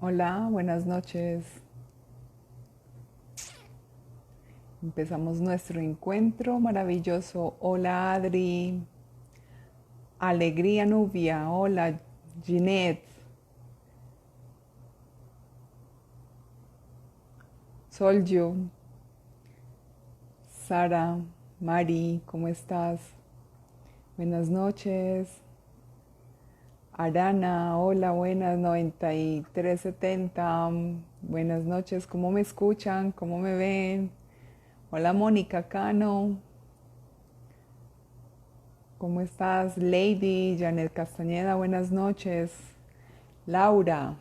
Hola, buenas noches. Empezamos nuestro encuentro maravilloso. Hola Adri, Alegría Nubia, hola Ginette, Solju, Sara, Mari, ¿cómo estás? Buenas noches. Arana, hola, buenas, 9370. Buenas noches, ¿cómo me escuchan? ¿Cómo me ven? Hola Mónica Cano, ¿cómo estás? Lady, Janet Castañeda, buenas noches. Laura,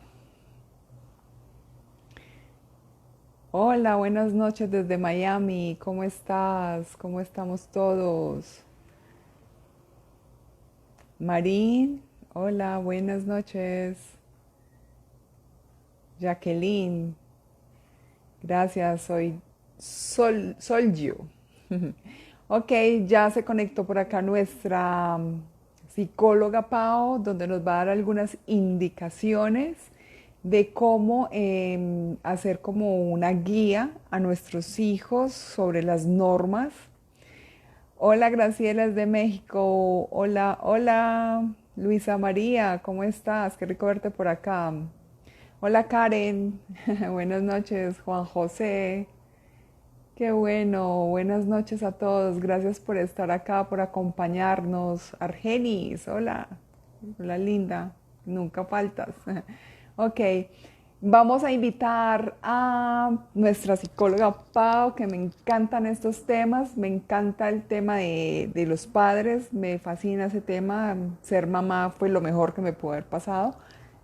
hola, buenas noches desde Miami, ¿cómo estás? ¿Cómo estamos todos? Marín, hola, buenas noches. Jacqueline, gracias, soy Solgio. Ok, ya se conectó por acá nuestra psicóloga Pau, donde nos va a dar algunas indicaciones de cómo hacer como una guía a nuestros hijos sobre las normas. Hola, Graciela es de México. Hola, hola, Luisa María, ¿cómo estás? Qué rico verte por acá. Hola, Karen. Buenas noches, Juan José. Qué bueno, buenas noches a todos. Gracias por estar acá, por acompañarnos. Argenis, hola. Hola, linda. Nunca faltas. Ok, vamos a invitar a nuestra psicóloga Pau, que me encantan estos temas. Me encanta el tema de los padres. Me fascina ese tema. Ser mamá fue lo mejor que me pudo haber pasado.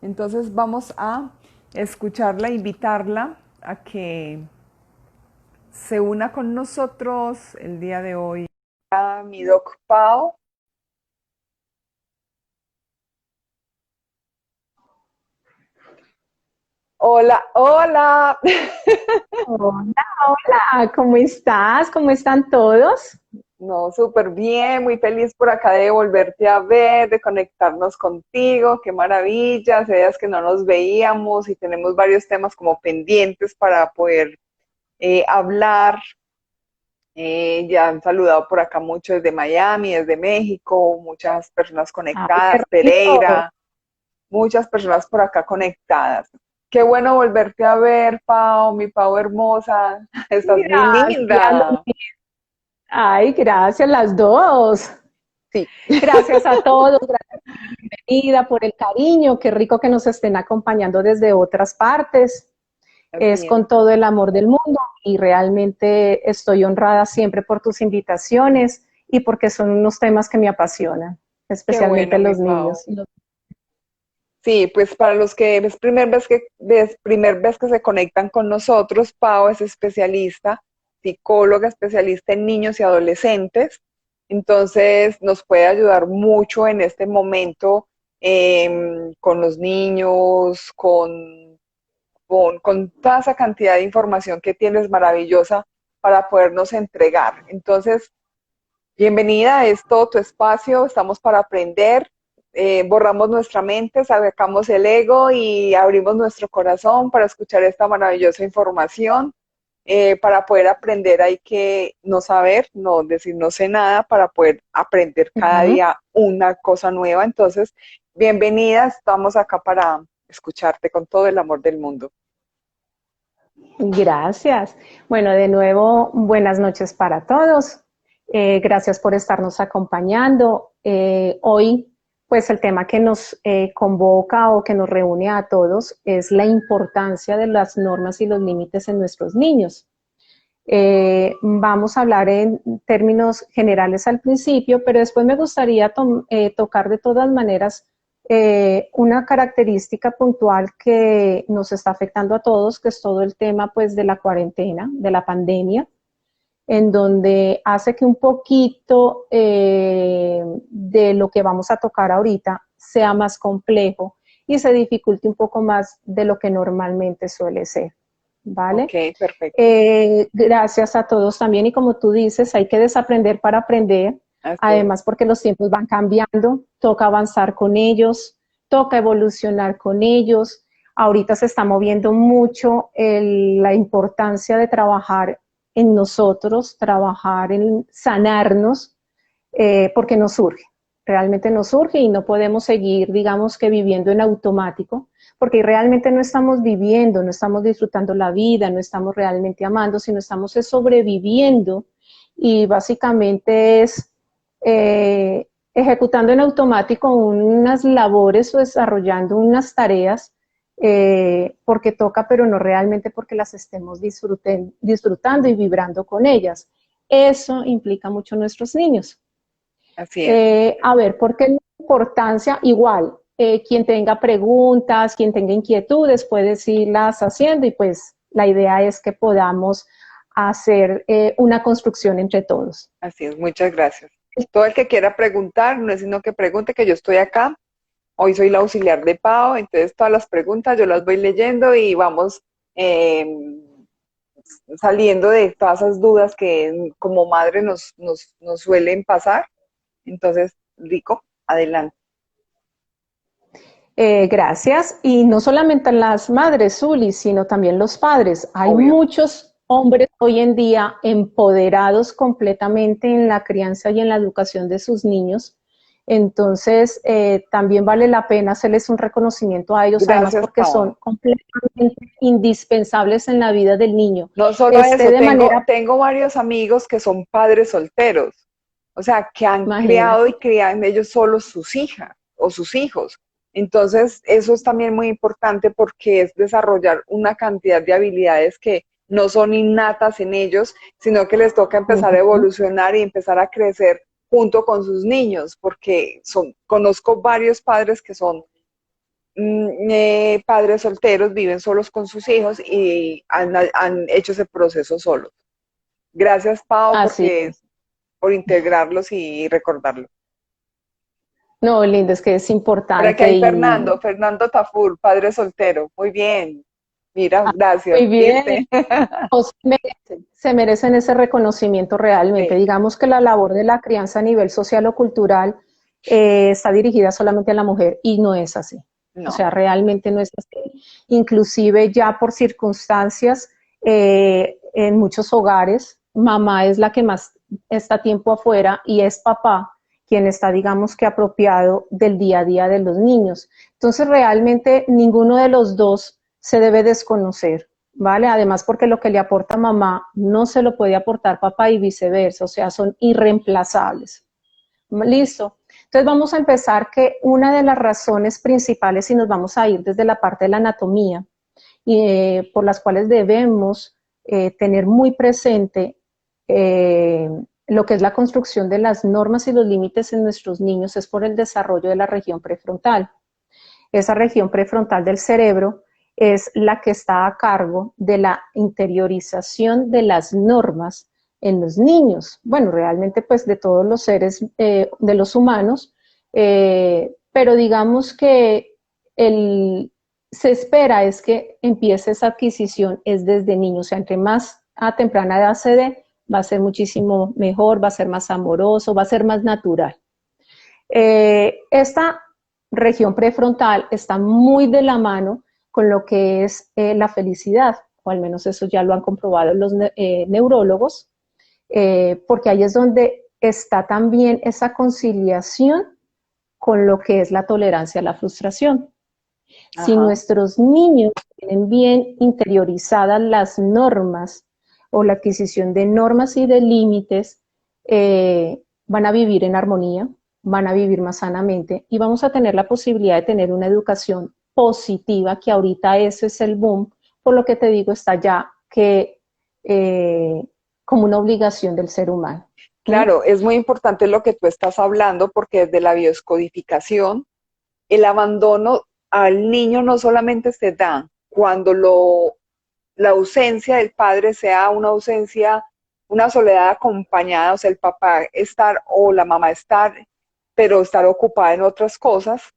Entonces vamos a escucharla, invitarla a que se una con nosotros el día de hoy. Mi doc Pau. Hola, hola. Hola, hola, ¿cómo estás? ¿Cómo están todos? No, súper bien, muy feliz por acá de volverte a ver, de conectarnos contigo, qué maravilla, hace días que no nos veíamos y tenemos varios temas como pendientes para poder hablar. Ya han saludado por acá mucho desde Miami, desde México, muchas personas Ay, qué conectadas, rico. Pereira, muchas personas por acá conectadas. Qué bueno volverte a ver, Pau, mi Pau hermosa. Estás muy Gracias, linda. ay, gracias las dos. Sí, Gracias a todos, gracias por la bienvenida, por el cariño, qué rico que nos estén acompañando desde otras partes. Es así es. con todo el amor del mundo y realmente estoy honrada siempre por tus invitaciones y porque son unos temas que me apasionan, Qué bueno, especialmente mi los Pau. niños. Sí, pues para los que es primer vez que se conectan con nosotros, Pau es especialista, psicóloga especialista en niños y adolescentes. Entonces nos puede ayudar mucho en este momento con los niños, con toda esa cantidad de información que tienes maravillosa para podernos entregar. Entonces, bienvenida, es todo tu espacio, estamos para aprender, borramos nuestra mente, sacamos el ego y abrimos nuestro corazón para escuchar esta maravillosa información. Para poder aprender hay que no saber, no decir no sé nada, para poder aprender cada Ujú. día una cosa nueva. Entonces, bienvenida, estamos acá para escucharte con todo el amor del mundo. Gracias. Bueno, de nuevo, buenas noches para todos. Gracias por estarnos acompañando. Hoy, pues el tema que nos convoca o que nos reúne a todos es la importancia de las normas y los límites en nuestros niños. Vamos a hablar en términos generales al principio, pero después me gustaría tocar de todas maneras una característica puntual que nos está afectando a todos, que es todo el tema pues de la cuarentena, de la pandemia, en donde hace que un poquito de lo que vamos a tocar ahorita sea más complejo y se dificulte un poco más de lo que normalmente suele ser, Ok, ¿vale? perfecto. Gracias a todos también y como tú dices, hay que desaprender para aprender, Así es. además porque los tiempos van cambiando, toca avanzar con ellos, toca evolucionar con ellos. ahorita se está moviendo mucho la importancia de trabajar en nosotros, trabajar en sanarnos, porque nos surge, realmente nos surge y no podemos seguir, digamos que viviendo en automático, porque realmente no estamos viviendo, no estamos disfrutando la vida, no estamos realmente amando, sino estamos sobreviviendo y básicamente es ejecutando en automático unas labores o desarrollando unas tareas porque toca, pero no realmente porque las estemos disfrutando y vibrando con ellas. Eso implica mucho a nuestros niños. Así es. A ver, ¿por qué la importancia? Igual, quien tenga preguntas, quien tenga inquietudes, puede irlas haciendo y pues la idea es que podamos hacer una construcción entre todos. Así es, muchas gracias. Todo el que quiera preguntar, no es sino que pregunte, que yo estoy acá. Hoy soy la auxiliar de Pau, entonces todas las preguntas yo las voy leyendo y vamos eh, saliendo de todas esas dudas que como madre nos suelen pasar. Entonces, Rico, adelante. Gracias. Y no solamente las madres, Zuli, sino también los padres. Hay Obvio. muchos hombres hoy en día empoderados completamente en la crianza y en la educación de sus niños. Entonces, también vale la pena hacerles un reconocimiento a ellos, además Gracias, porque Pau. son completamente indispensables en la vida del niño. No solo eso, tengo varios amigos que son padres solteros, o sea, que han criado Imagínate. y crían ellos solos sus hijas o sus hijos. Entonces, eso es también muy importante porque es desarrollar una cantidad de habilidades que no son innatas en ellos, sino que les toca empezar a evolucionar y empezar a crecer junto con sus niños, porque conozco varios padres que son padres solteros, viven solos con sus hijos y han hecho ese proceso solos. Gracias, Pau, Así es. por integrarlos y recordarlos. No, lindo, es que es Por aquí importante hay y Fernando Tafur, padre soltero. Muy bien. Mira, gracias. muy bien. ¿Viste? Se merecen ese reconocimiento realmente. Sí, Digamos que la labor de la crianza a nivel social o cultural está dirigida solamente a la mujer y no es así. O no. sea, realmente no es así. Inclusive ya por circunstancias, en muchos hogares, mamá es la que más está tiempo afuera y es papá quien está, digamos que apropiado del día a día de los niños. Entonces, realmente ninguno de los dos se debe desconocer. ¿Vale? Además, porque lo que le aporta mamá no se lo puede aportar papá y viceversa, o sea, son irreemplazables. Listo. Entonces vamos a empezar que una de las razones principales, y nos vamos a ir desde la parte de la anatomía, por las cuales debemos tener muy presente lo que es la construcción de las normas y los límites en nuestros niños, es por el desarrollo de la región prefrontal. Esa región prefrontal del cerebro es la que está a cargo de la interiorización de las normas en los niños. Bueno, realmente pues de todos los seres, de los humanos, pero digamos que se espera es que empiece esa adquisición es desde niños, o sea, entre más a temprana edad se dé, va a ser muchísimo mejor, va a ser más amoroso, va a ser más natural. Esta región prefrontal está muy de la mano con lo que es la felicidad, o al menos eso ya lo han comprobado los neurólogos, porque ahí es donde está también esa conciliación con lo que es la tolerancia a la frustración. Si Ajá. nuestros niños tienen bien interiorizadas las normas o la adquisición de normas y de límites, van a vivir en armonía, van a vivir más sanamente y vamos a tener la posibilidad de tener una educación positiva, que ahorita ese es el boom, por lo que te digo, está ya que como una obligación del ser humano. Claro, es muy importante lo que tú estás hablando porque desde la bioscodificación, el abandono al niño no solamente se da cuando la ausencia del padre sea una ausencia, una soledad acompañada, o sea, el papá estar o la mamá estar, pero estar ocupada en otras cosas,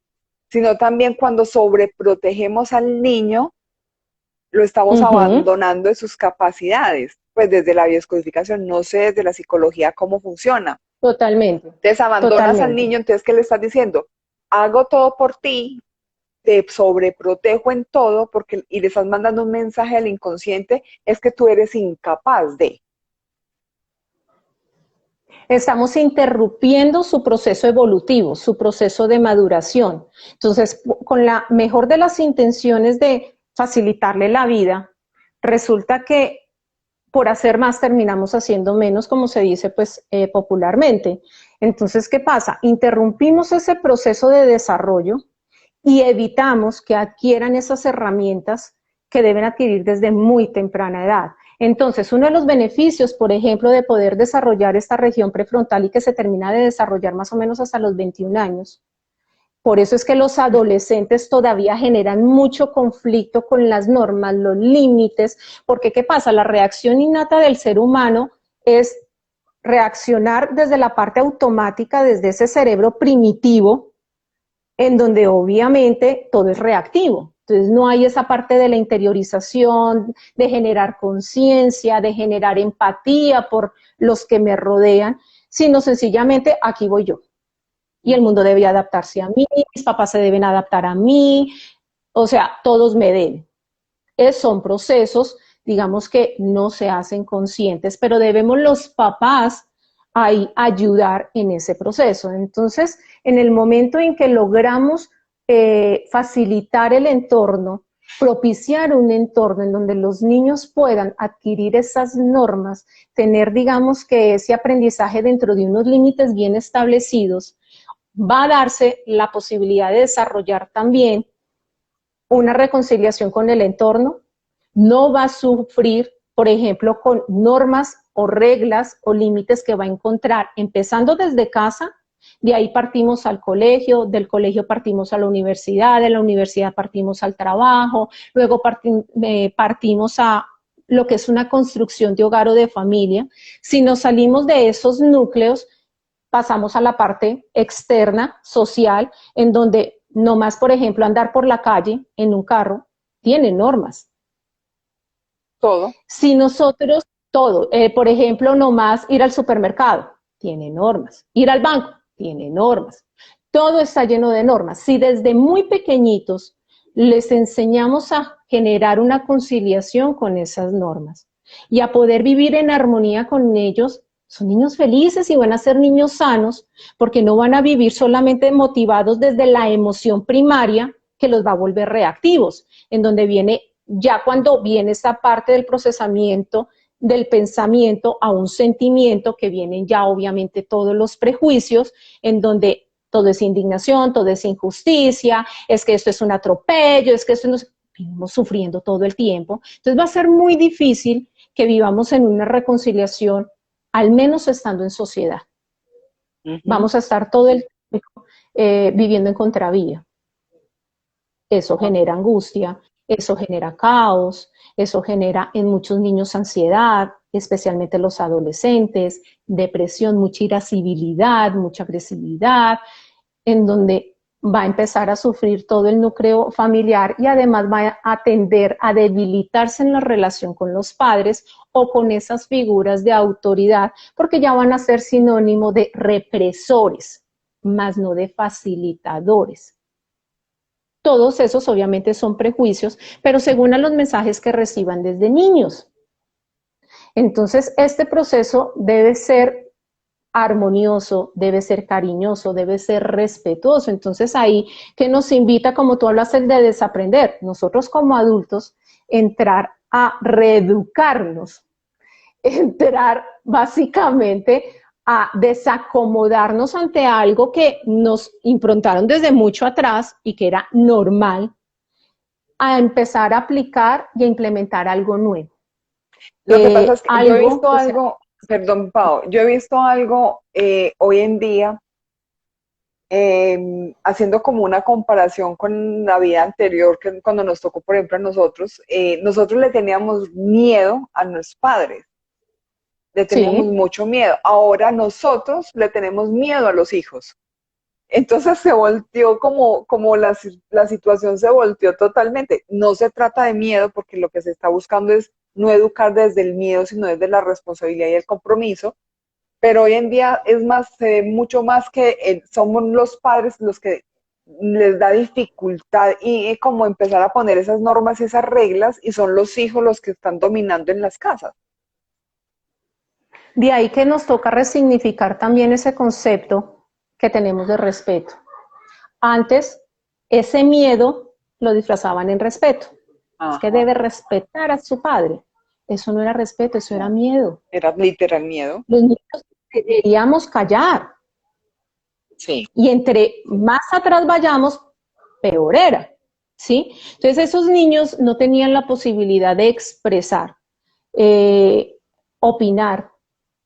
sino también cuando sobreprotegemos al niño, lo estamos abandonando de sus capacidades, pues desde la bioscodificación, no sé desde la psicología cómo funciona. Totalmente, Entonces abandonas al totalmente. niño, entonces ¿qué le estás diciendo? Hago todo por ti, te sobreprotejo en todo porque, y le estás mandando un mensaje al inconsciente, es que tú eres incapaz de. Estamos interrumpiendo su proceso evolutivo, su proceso de maduración. Entonces, con la mejor de las intenciones de facilitarle la vida, resulta que por hacer más terminamos haciendo menos, como se dice pues popularmente. Entonces, ¿qué pasa? Interrumpimos ese proceso de desarrollo y evitamos que adquieran esas herramientas que deben adquirir desde muy temprana edad. Entonces, uno de los beneficios, por ejemplo, de poder desarrollar esta región prefrontal y que se termina de desarrollar más o menos hasta los 21 años, por eso es que los adolescentes todavía generan mucho conflicto con las normas, los límites, porque ¿qué pasa? La reacción innata del ser humano es reaccionar desde la parte automática, desde ese cerebro primitivo, en donde obviamente todo es reactivo. Entonces no hay esa parte de la interiorización, de generar conciencia, de generar empatía por los que me rodean, sino sencillamente aquí voy yo. Y el mundo debe adaptarse a mí, mis papás se deben adaptar a mí, o sea, todos me deben. Son procesos, digamos que no se hacen conscientes, pero debemos los papás ahí ayudar en ese proceso. Entonces, en el momento en que logramos facilitar el entorno, propiciar un entorno en donde los niños puedan adquirir esas normas, tener, digamos, que ese aprendizaje dentro de unos límites bien establecidos, va a darse la posibilidad de desarrollar también una reconciliación con el entorno, no va a sufrir, por ejemplo, con normas o reglas o límites que va a encontrar, empezando desde casa, de ahí partimos al colegio, del colegio partimos a la universidad, de la universidad partimos al trabajo, luego partimos a lo que es una construcción de hogar o de familia. Si nos salimos de esos núcleos, pasamos a la parte externa, social, en donde nomás, por ejemplo, andar por la calle en un carro tiene normas. Todo. Si nosotros, todo, por ejemplo, nomás ir al supermercado, tiene normas. Ir al banco, tiene normas. Todo está lleno de normas. Si desde muy pequeñitos les enseñamos a generar una conciliación con esas normas y a poder vivir en armonía con ellos, son niños felices y van a ser niños sanos porque no van a vivir solamente motivados desde la emoción primaria que los va a volver reactivos, en donde viene, ya cuando viene esta parte del procesamiento del pensamiento a un sentimiento, que vienen ya obviamente todos los prejuicios, en donde todo es indignación, todo es injusticia, es que esto es un atropello, es que esto nos vivimos sufriendo todo el tiempo. Entonces va a ser muy difícil que vivamos en una reconciliación, al menos estando en sociedad. Vamos a estar todo el tiempo viviendo en contravía. Eso genera angustia, eso genera caos, eso genera en muchos niños ansiedad, especialmente los adolescentes, depresión, mucha irascibilidad, mucha agresividad, en donde va a empezar a sufrir todo el núcleo familiar y además va a tender a debilitarse en la relación con los padres o con esas figuras de autoridad, porque ya van a ser sinónimo de represores, más no de facilitadores. Todos esos obviamente son prejuicios, pero según a los mensajes que reciban desde niños. Entonces, este proceso debe ser armonioso, debe ser cariñoso, debe ser respetuoso. Entonces ahí que nos invita, como tú hablas, el de desaprender, nosotros como adultos, entrar a reeducarnos, entrar básicamente a desacomodarnos ante algo que nos improntaron desde mucho atrás y que era normal, a empezar a aplicar y a implementar algo nuevo. Lo que pasa es que yo he Algo visto que sea. algo, perdón, Pau, yo he visto algo hoy en día, haciendo como una comparación con la vida anterior, que cuando nos tocó, por ejemplo, a nosotros, nosotros le teníamos miedo a nuestros padres, le teníamos Sí, mucho miedo. Ahora nosotros le tenemos miedo a los hijos. Entonces se volteó como la situación se volteó totalmente. No se trata de miedo porque lo que se está buscando es no educar desde el miedo, sino desde la responsabilidad y el compromiso. Pero hoy en día es más, se ve mucho más que somos los padres los que les da dificultad y como empezar a poner esas normas y esas reglas y son los hijos los que están dominando en las casas. De ahí que nos toca resignificar también ese concepto que tenemos de respeto. Antes, ese miedo lo disfrazaban en respeto. Ajá. Es que debe respetar a su padre. Eso no era respeto, eso era miedo. Era literal miedo. Los niños deberíamos callar. Sí. Y entre más atrás vayamos, peor era. ¿Sí? Entonces esos niños no tenían la posibilidad de expresar, opinar,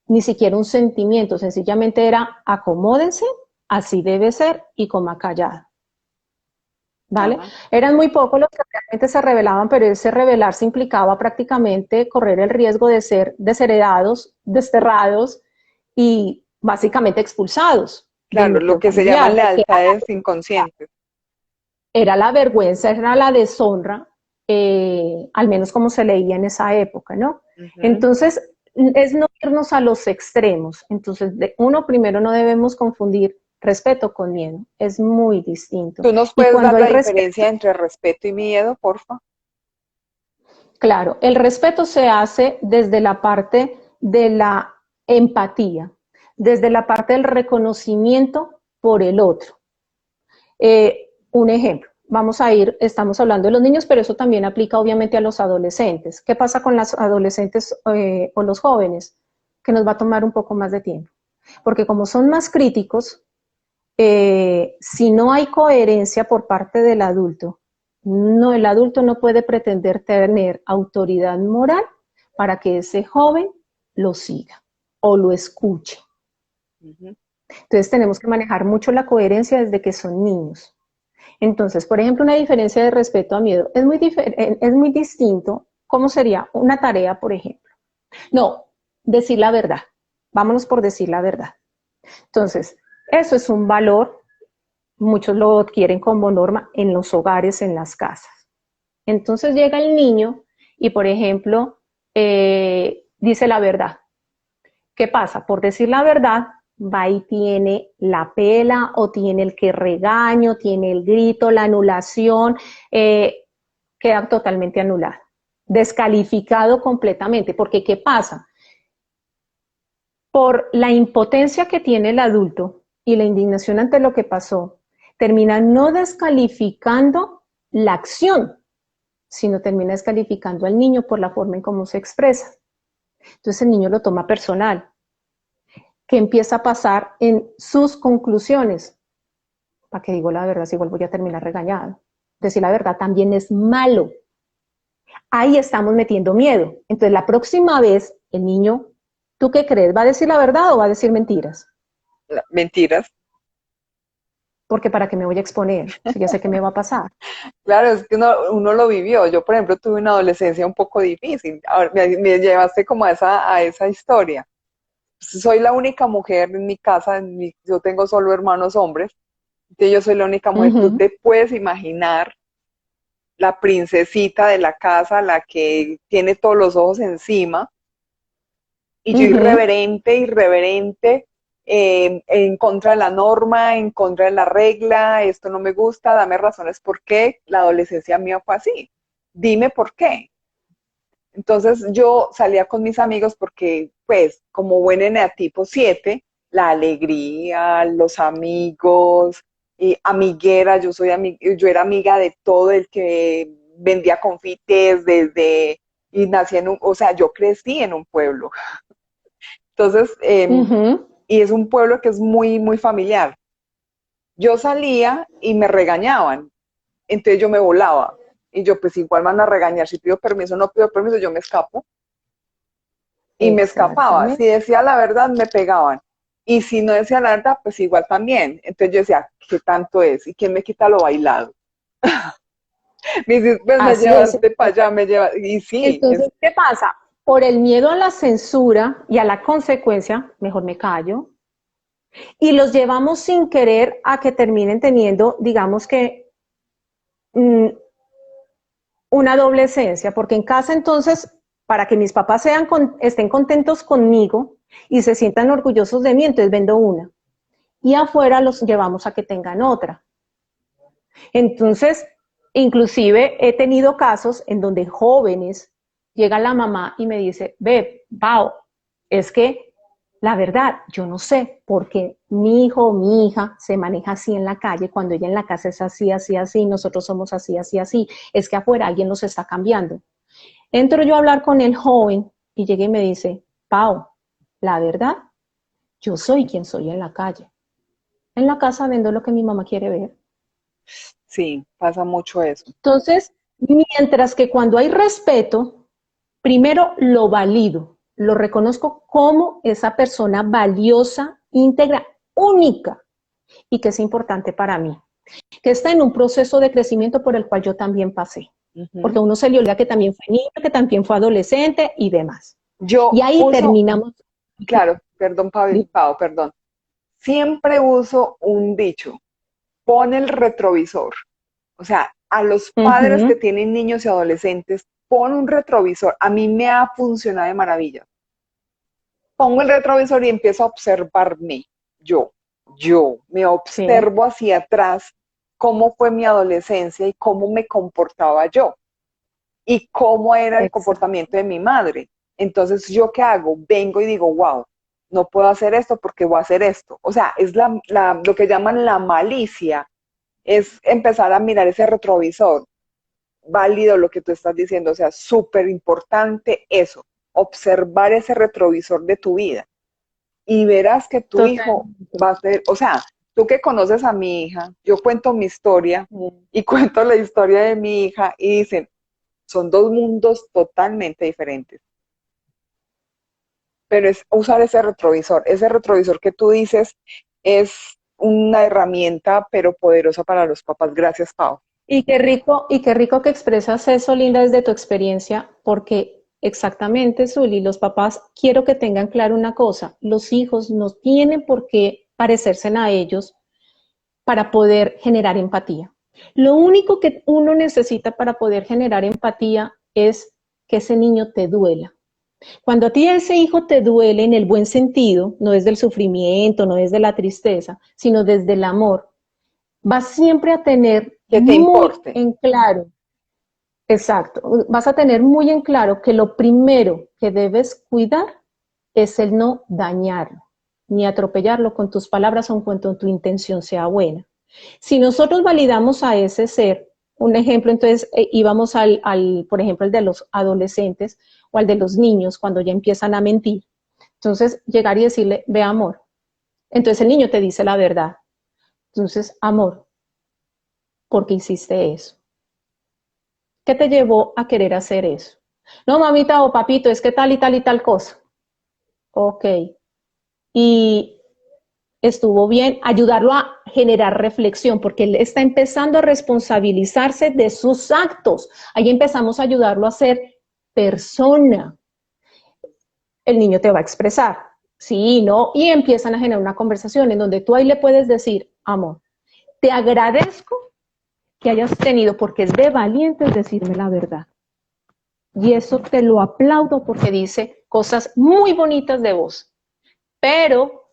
ni siquiera un sentimiento, sencillamente era acomódense, así debe ser y coma callado. ¿Vale? Ajá. Eran muy pocos los que realmente se rebelaban, pero ese rebelarse implicaba prácticamente correr el riesgo de ser desheredados, desterrados y básicamente expulsados. Claro, lo que se llama lealtades inconscientes. Era la vergüenza, era la deshonra, al menos como se leía en esa época, ¿no? Entonces, es no irnos a los extremos. Entonces, uno, primero no debemos confundir respeto con miedo. Es muy distinto. ¿Tú nos puedes dar la diferencia entre respeto y miedo, porfa? Claro, el respeto se hace desde la parte de la empatía, desde la parte del reconocimiento por el otro. Un ejemplo, estamos hablando de los niños, pero eso también aplica obviamente a los adolescentes. ¿Qué pasa con los adolescentes o los jóvenes? Que nos va a tomar un poco más de tiempo. Porque como son más críticos, si no hay coherencia por parte del adulto, el adulto no puede pretender tener autoridad moral para que ese joven lo siga o lo escuche. Entonces tenemos que manejar mucho la coherencia desde que son niños. Entonces, por ejemplo, una diferencia de respeto a miedo es muy distinto. ¿Cómo sería una tarea, por ejemplo? No, decir la verdad. Vámonos por decir la verdad. Entonces, eso es un valor, muchos lo adquieren como norma en los hogares, en las casas. Entonces llega el niño y, por ejemplo, dice la verdad. ¿Qué pasa? Por decir la verdad, va y tiene la pela o tiene el que regaño, tiene el grito, la anulación, queda totalmente anulado, descalificado completamente. Porque ¿qué pasa? Por la impotencia que tiene el adulto y la indignación ante lo que pasó, termina no descalificando la acción, sino termina descalificando al niño por la forma en cómo se expresa. Entonces el niño lo toma personal. ¿Qué empieza a pasar en sus conclusiones? ¿Para qué digo la verdad si igual voy a terminar regañado? Decir la verdad también es malo. Ahí estamos metiendo miedo. Entonces la próxima vez el niño, ¿tú qué crees? ¿Va a decir la verdad o va a decir mentiras? Mentiras. Porque ¿para qué me voy a exponer? Si ya sé qué me va a pasar. Claro, es que uno lo vivió. Yo, por ejemplo, tuve una adolescencia un poco difícil. Ahora, me llevaste como a esa historia. Soy la única mujer en mi casa, yo tengo solo hermanos hombres, entonces yo soy la única mujer. Tú te puedes imaginar la princesita de la casa, la que tiene todos los ojos encima, y yo irreverente, en contra de la norma, en contra de la regla, esto no me gusta, dame razones por qué. La adolescencia mía fue así. Dime por qué. Entonces yo salía con mis amigos porque, pues, como buen eneatipo 7, la alegría, los amigos, amiguera, yo era amiga de todo el que vendía confites y nací o sea, yo crecí en un pueblo. Entonces, y es un pueblo que es muy, muy familiar. Yo salía y me regañaban, entonces yo me volaba. Y yo, pues igual van a regañar, si pido permiso o no pido permiso, yo me escapo. Y me escapaba. Si decía la verdad, me pegaban. Y si no decía la verdad, pues igual también. Entonces yo decía, ¿qué tanto es? ¿Y quién me quita lo bailado? Me dices, pues me llevaste para allá, me llevaste. Y sí. Entonces, ¿qué pasa? Por el miedo a la censura y a la consecuencia, mejor me callo. Y los llevamos sin querer a que terminen teniendo, digamos que, una doble esencia, porque en casa entonces, para que mis papás estén contentos conmigo y se sientan orgullosos de mí, entonces vendo una. Y afuera los llevamos a que tengan otra. Entonces, inclusive he tenido casos en donde jóvenes, llega la mamá y me dice, ve, Pao, es que la verdad, yo no sé por qué mi hijo o mi hija se maneja así en la calle, cuando ella en la casa es así, así, así, nosotros somos así, así, así, es que afuera alguien los está cambiando. Entro yo a hablar con el joven y llega y me dice, Pao, la verdad, yo soy quien soy en la calle. En la casa vendo lo que mi mamá quiere ver. Sí, pasa mucho eso. Entonces, mientras que cuando hay respeto, primero lo valido, lo reconozco como esa persona valiosa, íntegra, única y que es importante para mí, que está en un proceso de crecimiento por el cual yo también pasé, porque Ujú. a uno se le olvida que también fue niño, que también fue adolescente y demás. Y Yo ahí uso, terminamos. claro, perdón, Pau, perdón. Siempre uso un dicho, pon el retrovisor. O sea, a los padres que Ujú, tienen niños y adolescentes, pon un retrovisor. A mí me ha funcionado de maravilla. Pongo el retrovisor y empiezo a observarme. Yo, yo me sí, observo hacia atrás cómo fue mi adolescencia y cómo me comportaba yo y cómo era el exacto. comportamiento de mi madre. Entonces, ¿yo qué hago? Vengo y digo, wow, no puedo hacer esto porque voy a hacer esto. O sea, es lo que llaman la malicia, es empezar a mirar ese retrovisor. Válido lo que tú estás diciendo, o sea, súper importante eso, observar ese retrovisor de tu vida y verás que tu hijo Totalmente. va a ser, o sea, tú que conoces a mi hija, yo cuento mi historia y cuento la historia de mi hija y dicen, son dos mundos totalmente diferentes. Pero es usar ese retrovisor que tú dices es una herramienta pero poderosa para los papás. Gracias, Pau. Y qué rico que expresas eso, Linda, desde tu experiencia, porque exactamente, Zuli, los papás, quiero que tengan claro una cosa, los hijos no tienen por qué parecerse a ellos para poder generar empatía. Lo único que uno necesita para poder generar empatía es que ese niño te duela. Cuando a ti ese hijo te duele en el buen sentido, no desde el sufrimiento, no desde la tristeza, sino desde el amor, vas siempre a tener Que te muy importe. en claro, exacto, vas a tener muy en claro que lo primero que debes cuidar es el no dañarlo, ni atropellarlo con tus palabras aun cuando tu intención sea buena. Si nosotros validamos a ese ser, un ejemplo, entonces íbamos por ejemplo, el de los adolescentes o al de los niños cuando ya empiezan a mentir. Entonces, llegar y decirle, ve amor. Entonces el niño te dice la verdad. Entonces, amor, ¿por qué hiciste eso? ¿Qué te llevó a querer hacer eso? No, mamita o papito, es que tal y tal y tal cosa. Ok. Y estuvo bien ayudarlo a generar reflexión, porque él está empezando a responsabilizarse de sus actos. Ahí empezamos a ayudarlo a ser persona. El niño te va a expresar, sí, no, y empiezan a generar una conversación en donde tú ahí le puedes decir, amor, te agradezco que hayas tenido, porque es de valientes decirme la verdad. Y eso te lo aplaudo porque dice cosas muy bonitas de vos, pero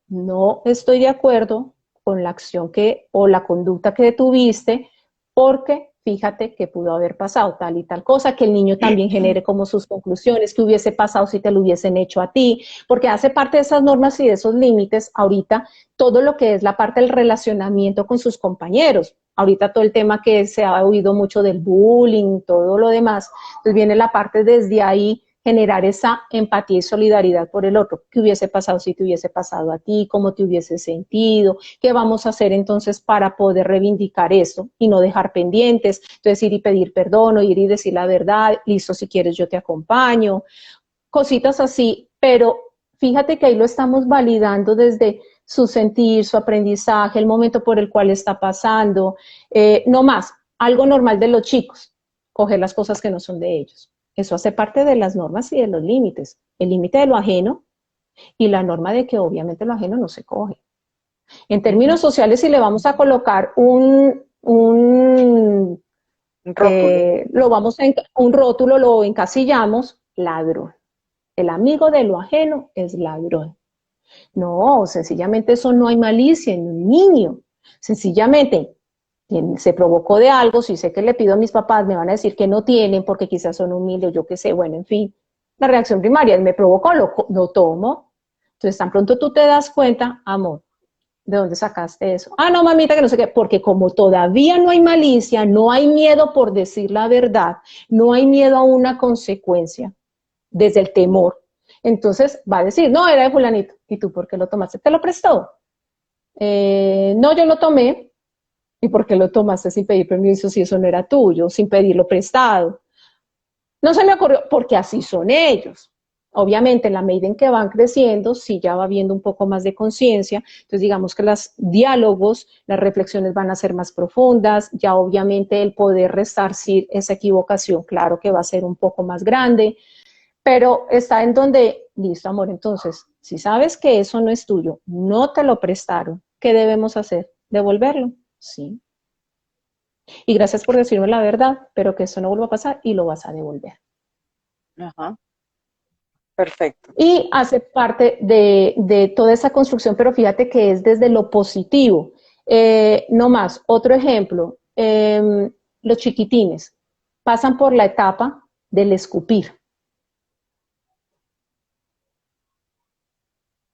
no estoy de acuerdo con la acción que o la conducta que tuviste porque fíjate que pudo haber pasado tal y tal cosa, que el niño también genere como sus conclusiones, que hubiese pasado si te lo hubiesen hecho a ti, porque hace parte de esas normas y de esos límites ahorita todo lo que es la parte del relacionamiento con sus compañeros. Ahorita todo el tema que se ha oído mucho del bullying, todo lo demás, entonces viene la parte desde ahí generar esa empatía y solidaridad por el otro. ¿Qué hubiese pasado si te hubiese pasado a ti? ¿Cómo te hubiese sentido? ¿Qué vamos a hacer entonces para poder reivindicar eso y no dejar pendientes? Entonces ir y pedir perdón o ir y decir la verdad, listo, si quieres yo te acompaño, cositas así, pero fíjate que ahí lo estamos validando desde su sentir, su aprendizaje, el momento por el cual está pasando, no más, algo normal de los chicos, coger las cosas que no son de ellos. Eso hace parte de las normas y de los límites. El límite de lo ajeno y la norma de que obviamente lo ajeno no se coge. En Ujú. términos sociales, si le vamos a colocar Un rótulo. lo vamos a, un rótulo, lo encasillamos, ladrón. El amigo de lo ajeno es ladrón. No, sencillamente eso no hay malicia en un niño. Sencillamente Se provocó de algo, si sé que le pido a mis papás, me van a decir que no tienen porque quizás son humildes, yo qué sé, bueno, en fin. La reacción primaria, me provocó, lo tomo. Entonces, tan pronto tú te das cuenta, amor, ¿de dónde sacaste eso? Ah, no, mamita, que no sé qué, porque como todavía no hay malicia, no hay miedo por decir la verdad, no hay miedo a una consecuencia desde el temor. Entonces va a decir, no, era de fulanito. ¿Y tú por qué lo tomaste? ¿Te lo prestó? No, yo lo tomé. ¿Y por qué lo tomaste sin pedir permiso si eso no era tuyo, sin pedirlo prestado? No se me ocurrió, porque así son ellos. Obviamente, en la medida en que van creciendo, sí ya va habiendo un poco más de conciencia, entonces digamos que los diálogos, las reflexiones van a ser más profundas, ya obviamente el poder resarcir esa equivocación, claro que va a ser un poco más grande, pero está en donde, listo, amor, entonces, si sabes que eso no es tuyo, no te lo prestaron, ¿qué debemos hacer? ¿Devolverlo? Sí. Y gracias por decirme la verdad, pero que eso no vuelva a pasar y lo vas a devolver. Ajá, perfecto. Y hace parte de toda esa construcción, pero fíjate que es desde lo positivo. No más, otro ejemplo, los chiquitines pasan por la etapa del escupir.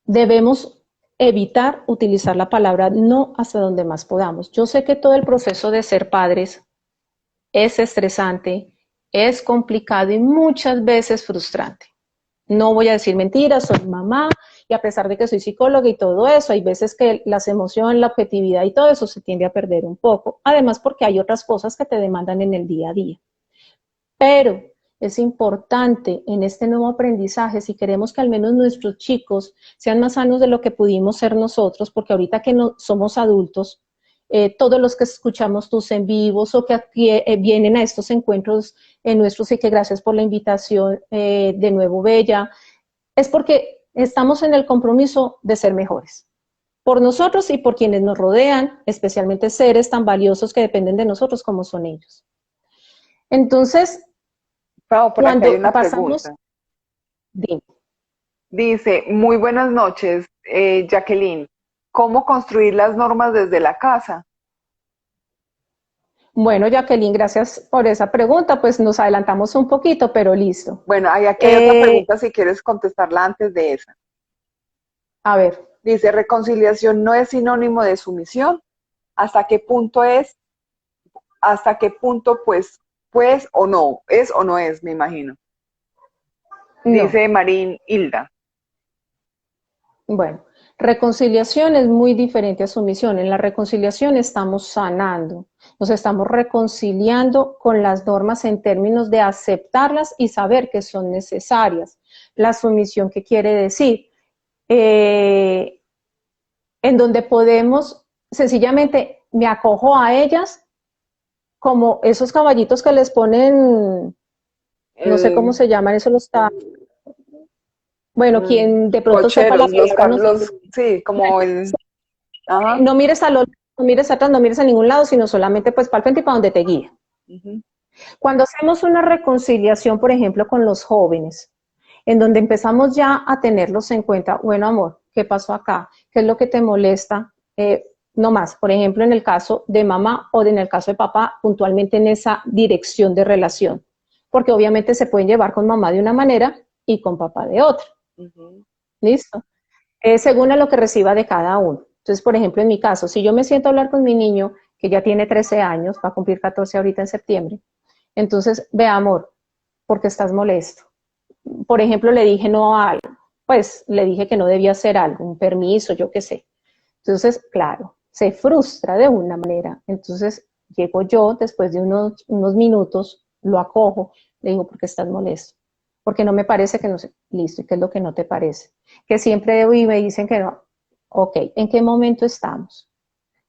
Debemos evitar utilizar la palabra no hasta donde más podamos. Yo sé que todo el proceso de ser padres es estresante, es complicado y muchas veces frustrante. No voy a decir mentiras, soy mamá y a pesar de que soy psicóloga y todo eso, hay veces que las emociones, la objetividad y todo eso se tiende a perder un poco. Además porque hay otras cosas que te demandan en el día a día. Pero es importante en este nuevo aprendizaje, si queremos que al menos nuestros chicos sean más sanos de lo que pudimos ser nosotros, porque ahorita que no, somos adultos, todos los que escuchamos tus en vivos o que aquí, vienen a estos encuentros nuestros y que gracias por la invitación de nuevo, Bella, es porque estamos en el compromiso de ser mejores, por nosotros y por quienes nos rodean, especialmente seres tan valiosos que dependen de nosotros como son ellos. Entonces, Pau, por acá hay cuando una pasamos, pregunta. dime, Dice, muy buenas noches, Jacqueline. ¿Cómo construir las normas desde la casa? bueno, Jacqueline, gracias por esa pregunta, pues nos adelantamos un poquito, pero listo. Bueno, aquí hay otra pregunta si quieres contestarla antes de esa. A ver, Dice, reconciliación no es sinónimo de sumisión. ¿Hasta qué punto es? ¿Hasta qué punto pues o no? ¿Es o no es? Me imagino. no, Dice Marín Hilda. bueno, reconciliación es muy diferente a sumisión. En la reconciliación estamos sanando, nos estamos reconciliando con las normas en términos de aceptarlas y saber que son necesarias. La sumisión, ¿qué quiere decir? Eh, en donde podemos, sencillamente, me acojo a ellas como esos caballitos que les ponen, no sé cómo El, se llaman, eso los está, bueno, quien de pronto sepa la cocheros, palabra, no sé. sí, como ajá. No mires a los, no mires atrás, no mires a ningún lado, sino solamente pues para el frente y para donde te guía. Ujú. Cuando hacemos una reconciliación, por ejemplo, con los jóvenes, en donde empezamos ya a tenerlos en cuenta, bueno, amor, ¿qué pasó acá? ¿Qué es lo que te molesta? No más, por ejemplo, en el caso de mamá o en el caso de papá, puntualmente en esa dirección de relación, porque obviamente se pueden llevar con mamá de una manera y con papá de otra. Ujú. ¿Listo? Según a lo que reciba de cada uno. Entonces, por ejemplo, en mi caso, si yo me siento a hablar con mi niño, que ya tiene 13 años, va a cumplir 14 ahorita en septiembre, entonces, ve amor, porque estás molesto. Por ejemplo, le dije no a algo, pues le dije que no debía hacer algo, un permiso, yo qué sé. Entonces, claro, se frustra de una manera. Entonces, llego yo después de unos minutos, lo acojo, le digo, ¿por qué estás molesto? Porque no me parece que no sé, listo, ¿y qué es lo que no te parece? Que siempre y me dicen que no. Ok, ¿en qué momento estamos?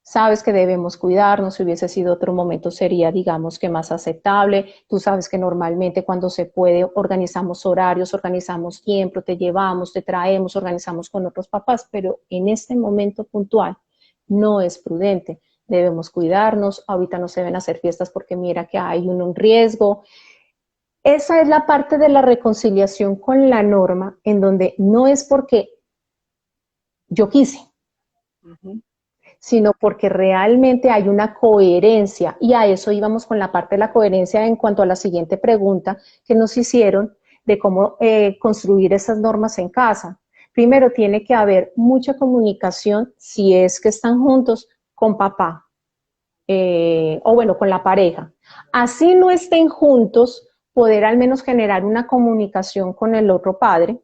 Sabes que debemos cuidarnos, si hubiese sido otro momento sería, digamos, que más aceptable. Tú sabes que normalmente cuando se puede organizamos horarios, organizamos tiempo, te llevamos, te traemos, organizamos con otros papás, pero en este momento puntual no es prudente. Debemos cuidarnos, ahorita no se deben hacer fiestas porque mira que hay un riesgo. Esa es la parte de la reconciliación con la norma en donde no es porque yo quise, Ujú. sino porque realmente hay una coherencia, y a eso íbamos con la parte de la coherencia en cuanto a la siguiente pregunta que nos hicieron de cómo construir esas normas en casa. Primero, tiene que haber mucha comunicación, si es que están juntos, con papá, o bueno, con la pareja. Así no estén juntos, poder al menos generar una comunicación con el otro padre,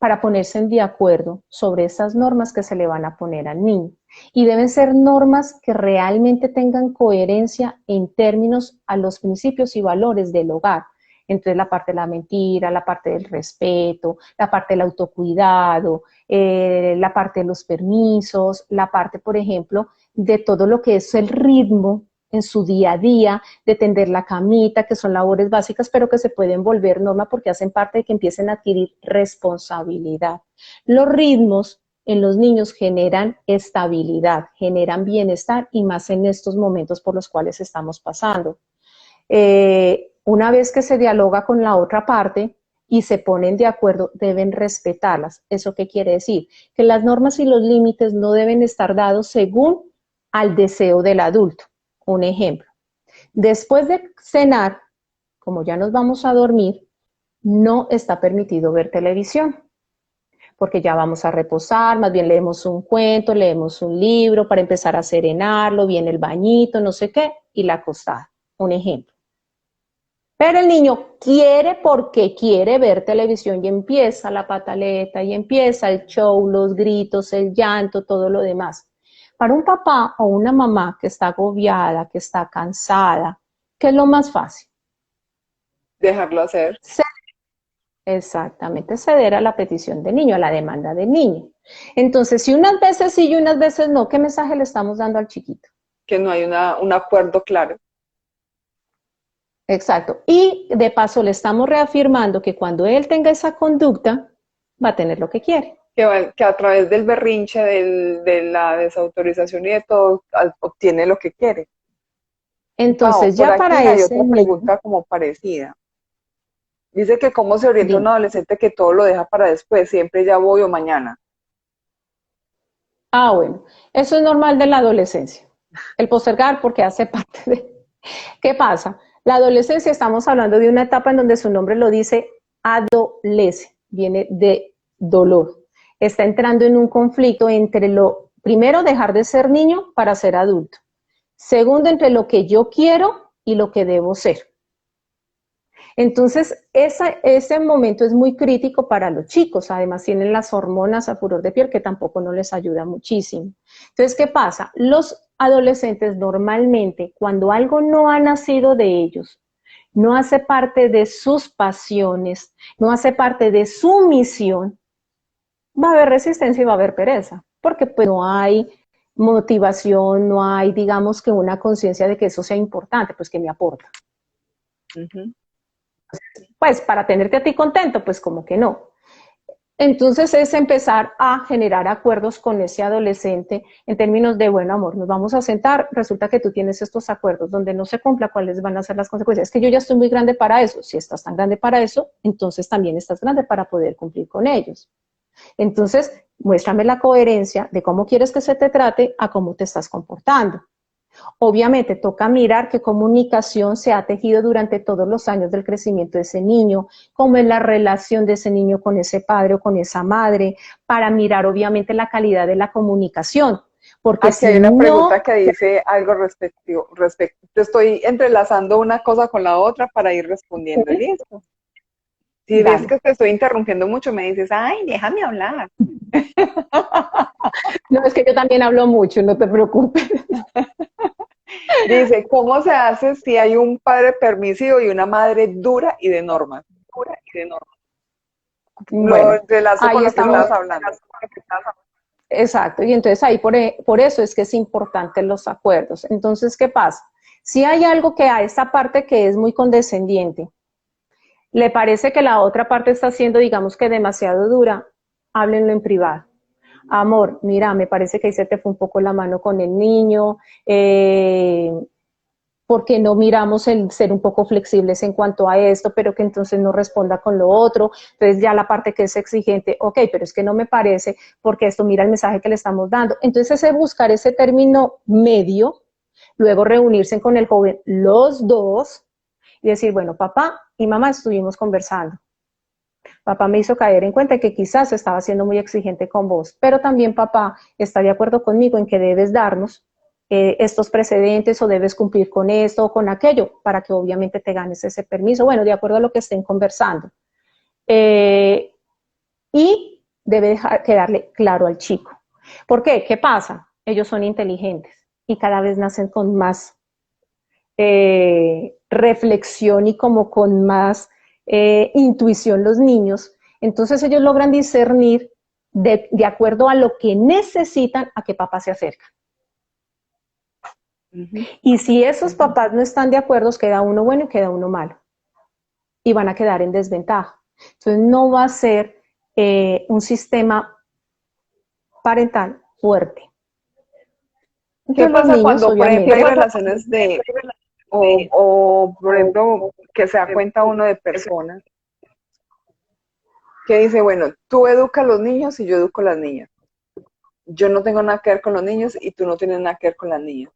para ponerse de acuerdo sobre esas normas que se le van a poner al niño. Y deben ser normas que realmente tengan coherencia en términos a los principios y valores del hogar. Entonces la parte de la mentira, la parte del respeto, la parte del autocuidado, la parte de los permisos, la parte, por ejemplo, de todo lo que es el ritmo en su día a día, de tender la camita, que son labores básicas, pero que se pueden volver norma porque hacen parte de que empiecen a adquirir responsabilidad. Los ritmos en los niños generan estabilidad, generan bienestar, y más en estos momentos por los cuales estamos pasando. Una vez que se dialoga con la otra parte y se ponen de acuerdo, deben respetarlas. ¿Eso qué quiere decir? Que las normas y los límites no deben estar dados según al deseo del adulto. Un ejemplo, después de cenar, como ya nos vamos a dormir, no está permitido ver televisión, porque ya vamos a reposar, más bien leemos un cuento, leemos un libro para empezar a serenarlo, viene el bañito, no sé qué, y la acostada. Un ejemplo. Pero el niño quiere, porque quiere ver televisión, y empieza la pataleta, y empieza el show, los gritos, el llanto, todo lo demás. Para un papá o una mamá que está agobiada, que está cansada, ¿qué es lo más fácil? Dejarlo hacer. Exactamente, ceder a la petición del niño, a la demanda del niño. Entonces, si unas veces sí y unas veces no, ¿qué mensaje le estamos dando al chiquito? Que no hay un acuerdo claro. Exacto. Y de paso le estamos reafirmando que cuando él tenga esa conducta, va a tener lo que quiere. Que a través del berrinche, de la desautorización y de todo, obtiene lo que quiere. Pau, Entonces, por ya aquí para hay ese otra niño, pregunta como parecida. Dice que cómo se orienta un dime. adolescente que todo lo deja para después, siempre ya voy o mañana. Ah, bueno, eso es normal de la adolescencia. El postergar porque hace parte de... ¿Qué pasa? La adolescencia, estamos hablando de una etapa en donde su nombre lo dice, adolece, viene de dolor. Está entrando en un conflicto entre lo, primero, dejar de ser niño para ser adulto. Segundo, entre lo que yo quiero y lo que debo ser. Entonces, ese momento es muy crítico para los chicos. Además, tienen las hormonas a furor de piel, que tampoco no les ayuda muchísimo. Entonces, ¿qué pasa? Los adolescentes normalmente, cuando algo no ha nacido de ellos, no hace parte de sus pasiones, no hace parte de su misión, va a haber resistencia y va a haber pereza, porque pues no hay motivación, no hay, digamos, que una conciencia de que eso sea importante, pues que me aporta. Ujú. Pues para tenerte a ti contento, pues como que no. Entonces es empezar a generar acuerdos con ese adolescente en términos de, bueno, amor, nos vamos a sentar, resulta que tú tienes estos acuerdos donde no se cumpla, ¿cuáles van a ser las consecuencias? Es que yo ya estoy muy grande para eso. Si estás tan grande para eso, entonces también estás grande para poder cumplir con ellos. Entonces, muéstrame la coherencia de cómo quieres que se te trate a cómo te estás comportando. Obviamente toca mirar qué comunicación se ha tejido durante todos los años del crecimiento de ese niño, cómo es la relación de ese niño con ese padre o con esa madre, para mirar obviamente la calidad de la comunicación. Porque Aquí hay si una no, pregunta que dice algo respecto. Te estoy entrelazando una cosa con la otra para ir respondiendo. ¿Listo? Si ves dale. que te estoy interrumpiendo mucho, me dices, ay, déjame hablar. No, es que yo también hablo mucho, no te preocupes. Dice, ¿cómo se hace si hay un padre permisivo y una madre dura y de normas? Dura y de normas. Lo Bueno, entrelazo con ahí lo que estamos. estabas hablando. Exacto, y entonces ahí por eso es que es importante los acuerdos. Entonces, ¿qué pasa? Si hay algo que a esta parte que es muy condescendiente, le parece que la otra parte está siendo, digamos, que demasiado dura, háblenlo en privado. Amor, mira, me parece que ahí se te fue un poco la mano con el niño, porque no miramos el ser un poco flexibles en cuanto a esto, pero que entonces no responda con lo otro? Entonces ya la parte que es exigente, ok, pero es que no me parece, porque esto mira el mensaje que le estamos dando. Entonces es buscar ese término medio, luego reunirse con el joven los dos y decir, bueno, papá y mamá estuvimos conversando. Papá me hizo caer en cuenta que quizás estaba siendo muy exigente con vos, pero también papá está de acuerdo conmigo en que debes darnos estos precedentes o debes cumplir con esto o con aquello para que obviamente te ganes ese permiso, bueno, de acuerdo a lo que estén conversando. Y debe quedarle claro al chico. ¿Por qué? ¿Qué pasa? Ellos son inteligentes y cada vez nacen con más reflexión y como con más intuición los niños. Entonces ellos logran discernir de acuerdo a lo que necesitan a que papá se acerca. Y si esos papás no están de acuerdo, queda uno bueno y queda uno malo. Y van a quedar en desventaja. Entonces no va a ser un sistema parental fuerte. ¿Qué Entonces, pasa los niños, cuando, por ejemplo, hay obviamente, relaciones por ejemplo, que se da cuenta uno de personas que dice, bueno, tú educas a los niños y yo educo a las niñas. Yo no tengo nada que ver con los niños y tú no tienes nada que ver con las niñas.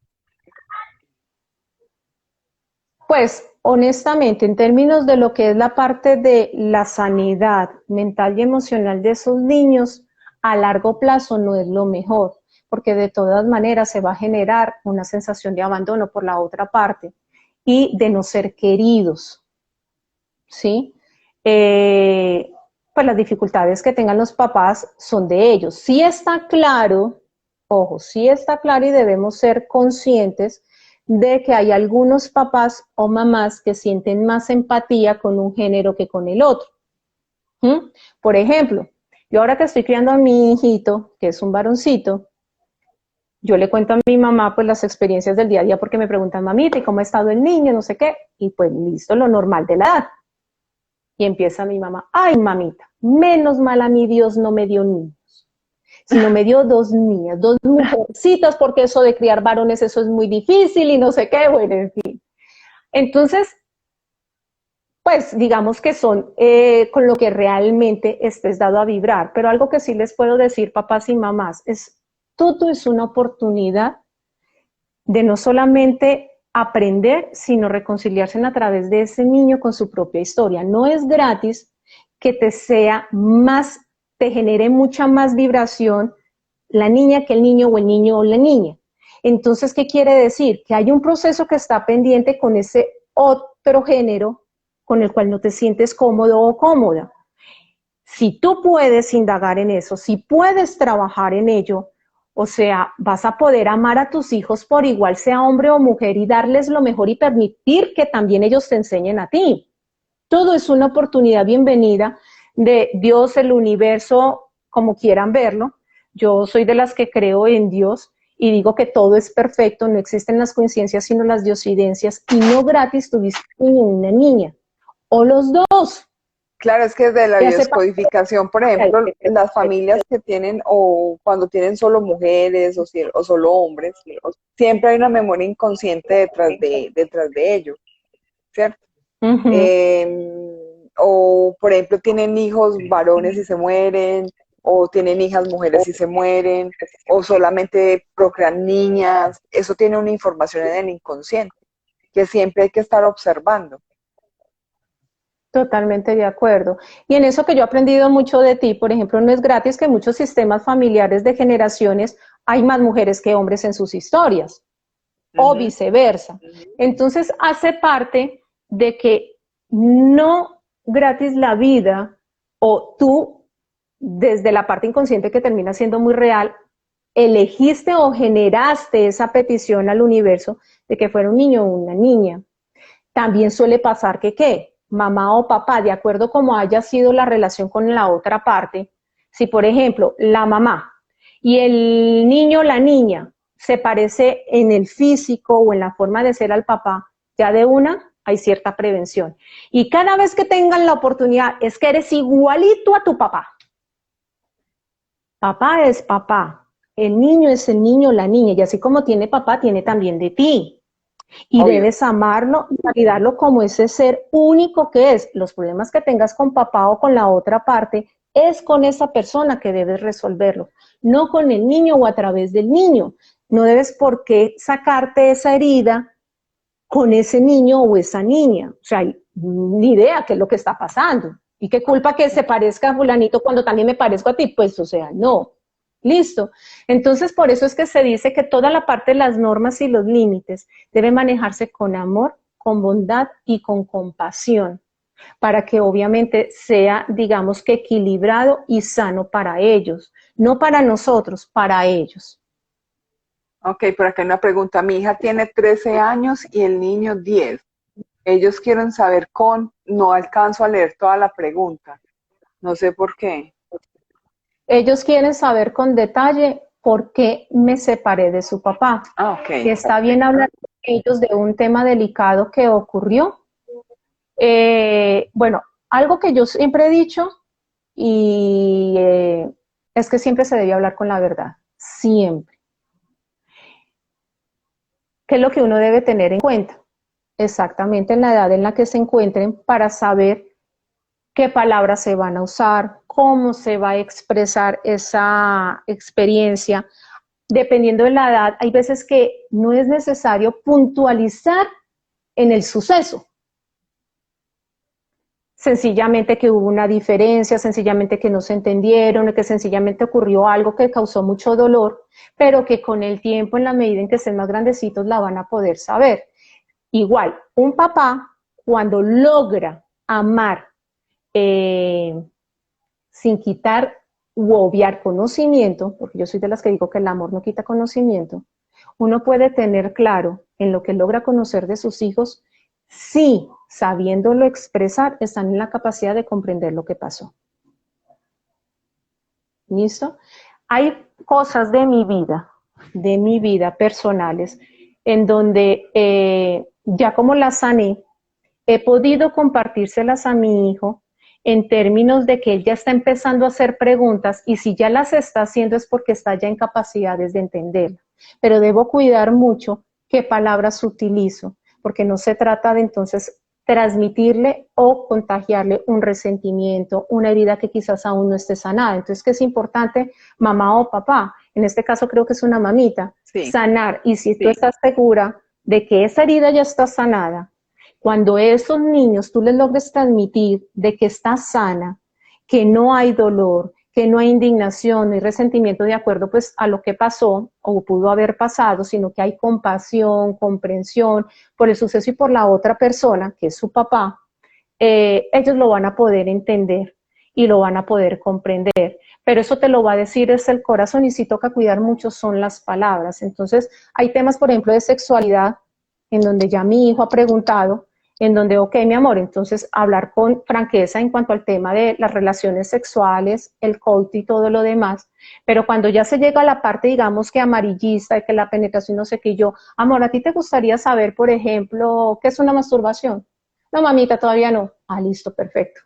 pues honestamente, en términos de lo que es la parte de la sanidad mental y emocional de esos niños, a largo plazo no es lo mejor, porque de todas maneras se va a generar una sensación de abandono por la otra parte y de no ser queridos, ¿sí? Pues las dificultades que tengan los papás son de ellos. Sí está claro, ojo, sí está claro y debemos ser conscientes de que hay algunos papás o mamás que sienten más empatía con un género que con el otro. ¿Mm? Por ejemplo, yo ahora que estoy criando a mi hijito, que es un varoncito, yo le cuento a mi mamá pues las experiencias del día a día porque me preguntan, mamita, ¿y cómo ha estado el niño? No sé qué. Y pues listo, lo normal de la edad. Y empieza mi mamá, ay mamita, menos mal a mí Dios no me dio niños, sino me dio dos niñas, dos mujercitas, porque eso de criar varones, eso es muy difícil y no sé qué, bueno, en fin. Entonces, pues digamos que son con lo que realmente estés dado a vibrar, pero algo que sí les puedo decir, papás y mamás, es todo es una oportunidad de no solamente aprender, sino reconciliarse a través de ese niño con su propia historia. No es gratis que te sea más, te genere mucha más vibración la niña que el niño o el niño o la niña. Entonces, ¿qué quiere decir? Que hay un proceso que está pendiente con ese otro género con el cual no te sientes cómodo o cómoda. Si tú puedes indagar en eso, si puedes trabajar en ello, o sea, vas a poder amar a tus hijos por igual, sea hombre o mujer, y darles lo mejor y permitir que también ellos te enseñen a ti. Todo es una oportunidad bienvenida de Dios, el universo, como quieran verlo. Yo soy de las que creo en Dios y digo que todo es perfecto, no existen las coincidencias sino las diosidencias, y no gratis tuviste una niña, o los dos. Claro, es que desde la Ya sepa. biodescodificación, por ejemplo, las familias que tienen o cuando tienen solo mujeres o solo hombres, siempre hay una memoria inconsciente detrás de ello, ¿cierto? Uh-huh. O, por ejemplo, tienen hijos varones y se mueren, o tienen hijas mujeres y se mueren, o solamente procrean niñas. Eso tiene una información en el inconsciente que siempre hay que estar observando. Totalmente de acuerdo. Y en eso que yo he aprendido mucho de ti, por ejemplo, no es gratis que en muchos sistemas familiares de generaciones hay más mujeres que hombres en sus historias, o Ujú. viceversa. Entonces hace parte de que no gratis la vida, o tú, desde la parte inconsciente que termina siendo muy real, elegiste o generaste esa petición al universo de que fuera un niño o una niña. También suele pasar que, ¿qué? Mamá o papá, de acuerdo como haya sido la relación con la otra parte, si por ejemplo la mamá y el niño o la niña se parece en el físico o en la forma de ser al papá, ya de una hay cierta prevención. Y cada vez que tengan la oportunidad, es que eres igualito a tu papá. Papá es papá, el niño es el niño o la niña, y así como tiene papá, tiene también de ti. Y Obvio. debes amarlo y validarlo como ese ser único que es. Los problemas que tengas con papá o con la otra parte es con esa persona que debes resolverlo, no con el niño o a través del niño. No debes por qué sacarte esa herida con ese niño o esa niña. O sea, ni idea qué es lo que está pasando. Y qué culpa que se parezca a fulanito cuando también me parezco a ti. Pues, o sea, no. Listo. Entonces, por eso es que se dice que toda la parte de las normas y los límites debe manejarse con amor, con bondad y con compasión, para que obviamente sea, digamos que equilibrado y sano para ellos, no para nosotros, para ellos. Ok, por acá hay una pregunta. Mi hija tiene 13 años y el niño 10. Ellos quieren saber no alcanzo a leer toda la pregunta. No sé por qué. Ellos quieren saber con detalle por qué me separé de su papá. Ah, ok. Está bien hablar con ellos de un tema delicado que ocurrió. Bueno, algo que yo siempre he dicho y es que siempre se debe hablar con la verdad, siempre. ¿Qué es lo que uno debe tener en cuenta? Exactamente en la edad en la que se encuentren para saber qué palabras se van a usar, cómo se va a expresar esa experiencia. Dependiendo de la edad, hay veces que no es necesario puntualizar en el suceso. Sencillamente que hubo una diferencia, sencillamente que no se entendieron, que sencillamente ocurrió algo que causó mucho dolor, pero que con el tiempo, en la medida en que estén más grandecitos, la van a poder saber. Igual, un papá, cuando logra amar eh, sin quitar u obviar conocimiento, porque yo soy de las que digo que el amor no quita conocimiento, uno puede tener claro en lo que logra conocer de sus hijos si, sabiéndolo expresar, están en la capacidad de comprender lo que pasó. ¿Listo? Hay cosas de mi vida personales, en donde ya como las sané, he podido compartírselas a mi hijo en términos de que él ya está empezando a hacer preguntas y si ya las está haciendo es porque está ya en capacidades de entenderlas. Pero debo cuidar mucho qué palabras utilizo, porque no se trata de entonces transmitirle o contagiarle un resentimiento, una herida que quizás aún no esté sanada. Entonces, ¿qué es importante, mamá o papá? En este caso creo que es una mamita, Sí, sanar. Y si tú estás segura de que esa herida ya está sanada, cuando esos niños tú les logres transmitir de que está sana, que no hay dolor, que no hay indignación ni resentimiento de acuerdo pues a lo que pasó o pudo haber pasado, sino que hay compasión, comprensión por el suceso y por la otra persona, que es su papá, ellos lo van a poder entender y lo van a poder comprender. Pero eso te lo va a decir es el corazón y si toca cuidar mucho son las palabras. Entonces hay temas, por ejemplo, de sexualidad, en donde ya mi hijo ha preguntado, en donde, ok, mi amor, entonces hablar con franqueza en cuanto al tema de las relaciones sexuales, el coito y todo lo demás, pero cuando ya se llega a la parte, digamos que amarillista, de que la penetración no sé qué, yo, amor, ¿a ti te gustaría saber, por ejemplo, qué es una masturbación? No, mamita, todavía no. Ah, listo, perfecto.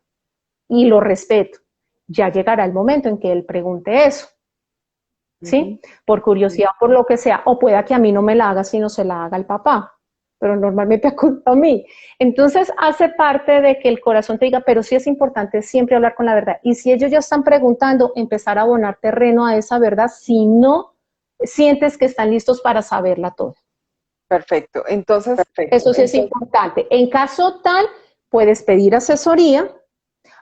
Y lo respeto. Ya llegará el momento en que él pregunte eso, ujú, ¿sí? Por curiosidad, por lo que sea, o pueda que a mí no me la haga, sino se la haga el papá, pero normalmente acude a mí. Entonces hace parte de que el corazón te diga, pero sí es importante siempre hablar con la verdad. Y si ellos ya están preguntando, empezar a abonar terreno a esa verdad, si no sientes que están listos para saberla toda. perfecto. Entonces, Eso sí es importante. En caso tal, puedes pedir asesoría,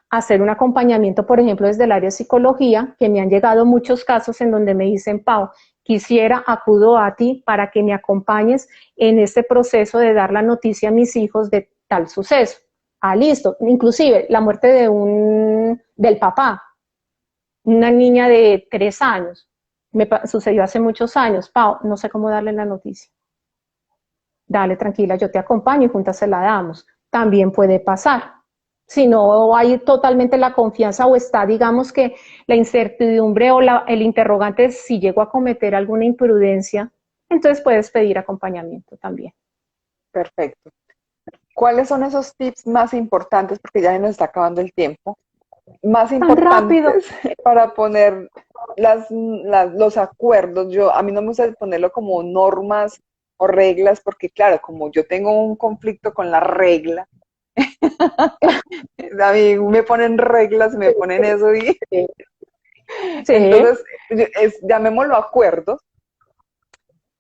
hacer un acompañamiento, por ejemplo, desde el área de psicología, que me han llegado muchos casos en donde me dicen, Pau, quisiera, acudo a ti para que me acompañes en este proceso de dar la noticia a mis hijos de tal suceso. Ah, listo. Inclusive la muerte del papá, una niña de 3 años, sucedió hace muchos años. Pau, no sé cómo darle la noticia. Dale, tranquila, yo te acompaño y juntas se la damos. También puede pasar. Si no hay totalmente la confianza o está, digamos que la incertidumbre o el interrogante si llego a cometer alguna imprudencia, entonces puedes pedir acompañamiento también. perfecto. ¿Cuáles son esos tips más importantes, porque ya se nos está acabando el tiempo, más Tan rápido. importantes para poner los acuerdos? A mí no me gusta ponerlo como normas o reglas, porque claro, como yo tengo un conflicto con la regla, a mí me ponen reglas, me ponen eso y Sí, sí. entonces, llamémoslo acuerdos.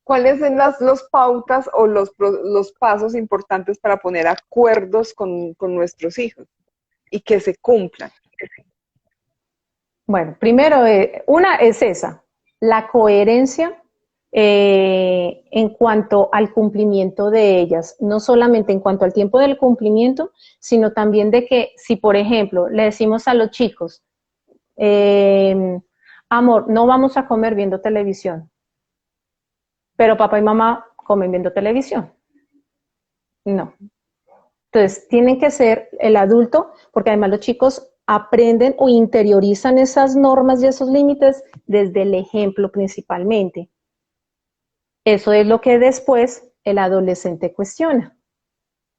¿Cuáles son los pautas o los pasos importantes para poner acuerdos con nuestros hijos y que se cumplan? Bueno, primero, una es esa, la coherencia en cuanto al cumplimiento de ellas, no solamente en cuanto al tiempo del cumplimiento, sino también de que si, por ejemplo, le decimos a los chicos, eh, amor, no vamos a comer viendo televisión, pero papá y mamá comen viendo televisión. No. Entonces, tienen que ser el adulto, porque además los chicos aprenden o interiorizan esas normas y esos límites desde el ejemplo principalmente. Eso es lo que después el adolescente cuestiona,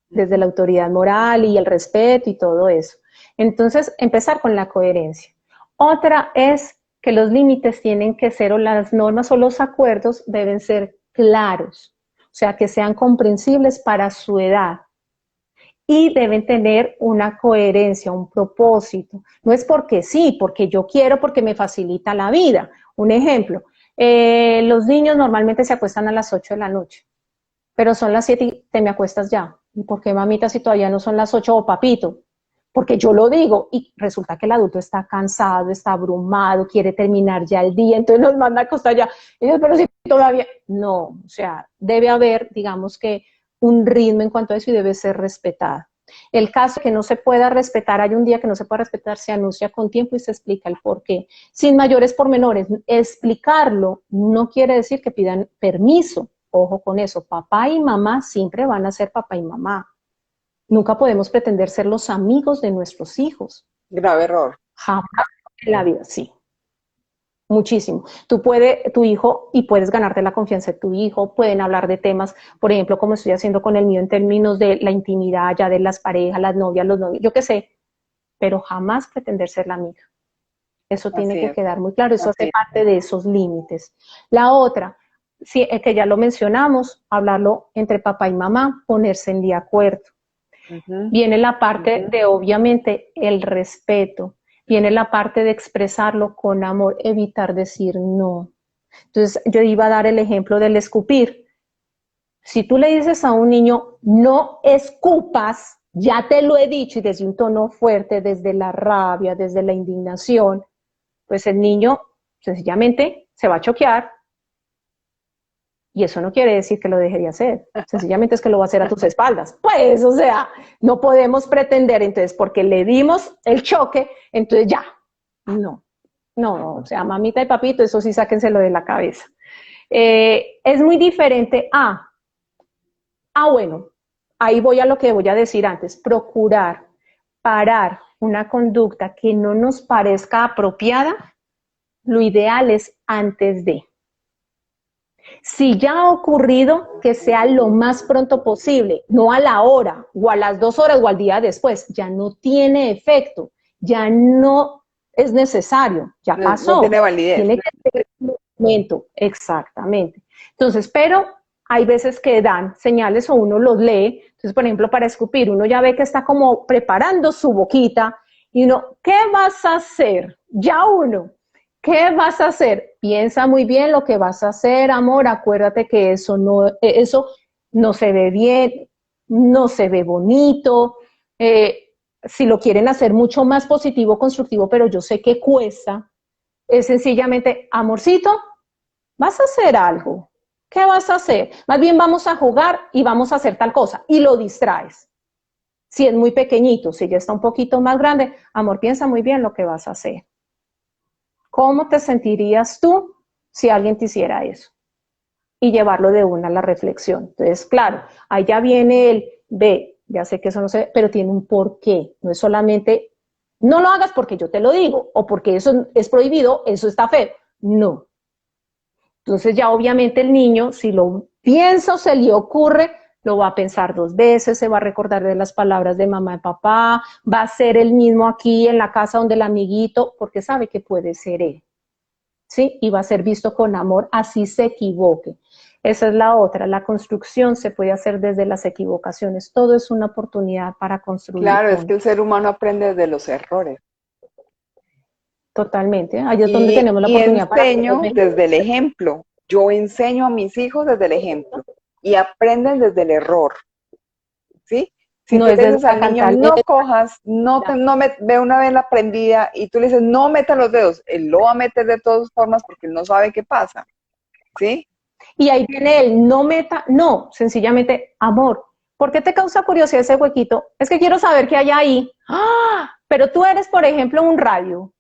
desde la autoridad moral y el respeto y todo eso. Entonces, empezar con la coherencia. Otra es que los límites tienen que ser, o las normas o los acuerdos deben ser claros, o sea, que sean comprensibles para su edad y deben tener una coherencia, un propósito. No es porque sí, porque yo quiero, porque me facilita la vida. Un ejemplo, los niños normalmente se acuestan a las 8 de la noche, pero son las 7 y te me acuestas ya. ¿Y por qué, mamita, si todavía no son las 8 o papito? Porque yo lo digo y resulta que el adulto está cansado, está abrumado, quiere terminar ya el día, entonces nos manda a acostar ya. Y yo, pero si todavía... No, o sea, debe haber, digamos que, un ritmo en cuanto a eso y debe ser respetada. El caso que no se pueda respetar, hay un día que no se pueda respetar, se anuncia con tiempo y se explica el por qué. Sin mayores pormenores, explicarlo no quiere decir que pidan permiso. Ojo con eso, papá y mamá siempre van a ser papá y mamá. Nunca podemos pretender ser los amigos de nuestros hijos. Grave error. Jamás en la vida, sí. Muchísimo. Tú puedes, tu hijo, y puedes ganarte la confianza de tu hijo, pueden hablar de temas, por ejemplo, como estoy haciendo con el mío en términos de la intimidad, ya de las parejas, las novias, los novios, yo qué sé, pero jamás pretender ser la amiga. Eso tiene Así que es. quedar muy claro, eso hace parte de esos límites. La otra, sí, que ya lo mencionamos, hablarlo entre papá y mamá, ponerse en de acuerdo. Viene la parte de, obviamente, el respeto. Viene la parte de expresarlo con amor, evitar decir no. Entonces, yo iba a dar el ejemplo del escupir. Si tú le dices a un niño, no escupas, ya te lo he dicho, y desde un tono fuerte, desde la rabia, desde la indignación, pues el niño sencillamente se va a choquear, y eso no quiere decir que lo dejería hacer, sencillamente es que lo va a hacer a tus espaldas. Pues, o sea, no podemos pretender, entonces, porque le dimos el choque, entonces ya. No, no, o sea, mamita y papito, eso sí sáquenselo de la cabeza. Es muy diferente bueno, ahí voy a lo que voy a decir antes, procurar parar una conducta que no nos parezca apropiada, lo ideal es antes de. Si ya ha ocurrido, que sea lo más pronto posible, no a la hora o a las 2 horas o al día después, ya no tiene efecto, ya no es necesario, ya pasó. No tiene validez. Tiene que ser un momento, exactamente. Entonces, pero hay veces que dan señales o uno los lee, entonces, por ejemplo, para escupir, uno ya ve que está como preparando su boquita y uno, ¿qué vas a hacer? Ya uno, ¿qué vas a hacer? Piensa muy bien lo que vas a hacer, amor. Acuérdate que eso no se ve bien, no se ve bonito. Si lo quieren hacer mucho más positivo, constructivo, pero yo sé que cuesta, es sencillamente, amorcito, vas a hacer algo. ¿Qué vas a hacer? Más bien vamos a jugar y vamos a hacer tal cosa. Y lo distraes. Si es muy pequeñito, si ya está un poquito más grande, amor, piensa muy bien lo que vas a hacer. ¿Cómo te sentirías tú si alguien te hiciera eso? Y llevarlo de una a la reflexión. Entonces, claro, ahí ya viene el ve, ya sé que eso no se ve, pero tiene un porqué. No es solamente, no lo hagas porque yo te lo digo, o porque eso es prohibido, eso está feo. No. Entonces ya obviamente el niño, si lo piensa o se le ocurre, lo va a pensar 2 veces, se va a recordar de las palabras de mamá y papá, va a ser el mismo aquí en la casa donde el amiguito, porque sabe que puede ser él, ¿sí? Y va a ser visto con amor, así se equivoque. Esa es la otra, la construcción se puede hacer desde las equivocaciones, todo es una oportunidad para construir. Claro, es que el ser humano aprende de los errores. Totalmente, ahí es donde Y, tenemos la y oportunidad para enseño poder desde el ejemplo. Yo enseño a mis hijos desde el ejemplo y aprenden desde el error, ¿sí? Si no tú es le desde dices la al niño, cantaleta. no cojas, no me, ve una vez la prendida y tú le dices, no meta los dedos, él lo va a meter de todas formas porque él no sabe qué pasa, ¿sí? Y ahí viene el no meta, no, sencillamente amor. ¿Por qué te causa curiosidad ese huequito? Es que quiero saber qué hay ahí. ¡Ah! Pero tú eres, por ejemplo, un radio.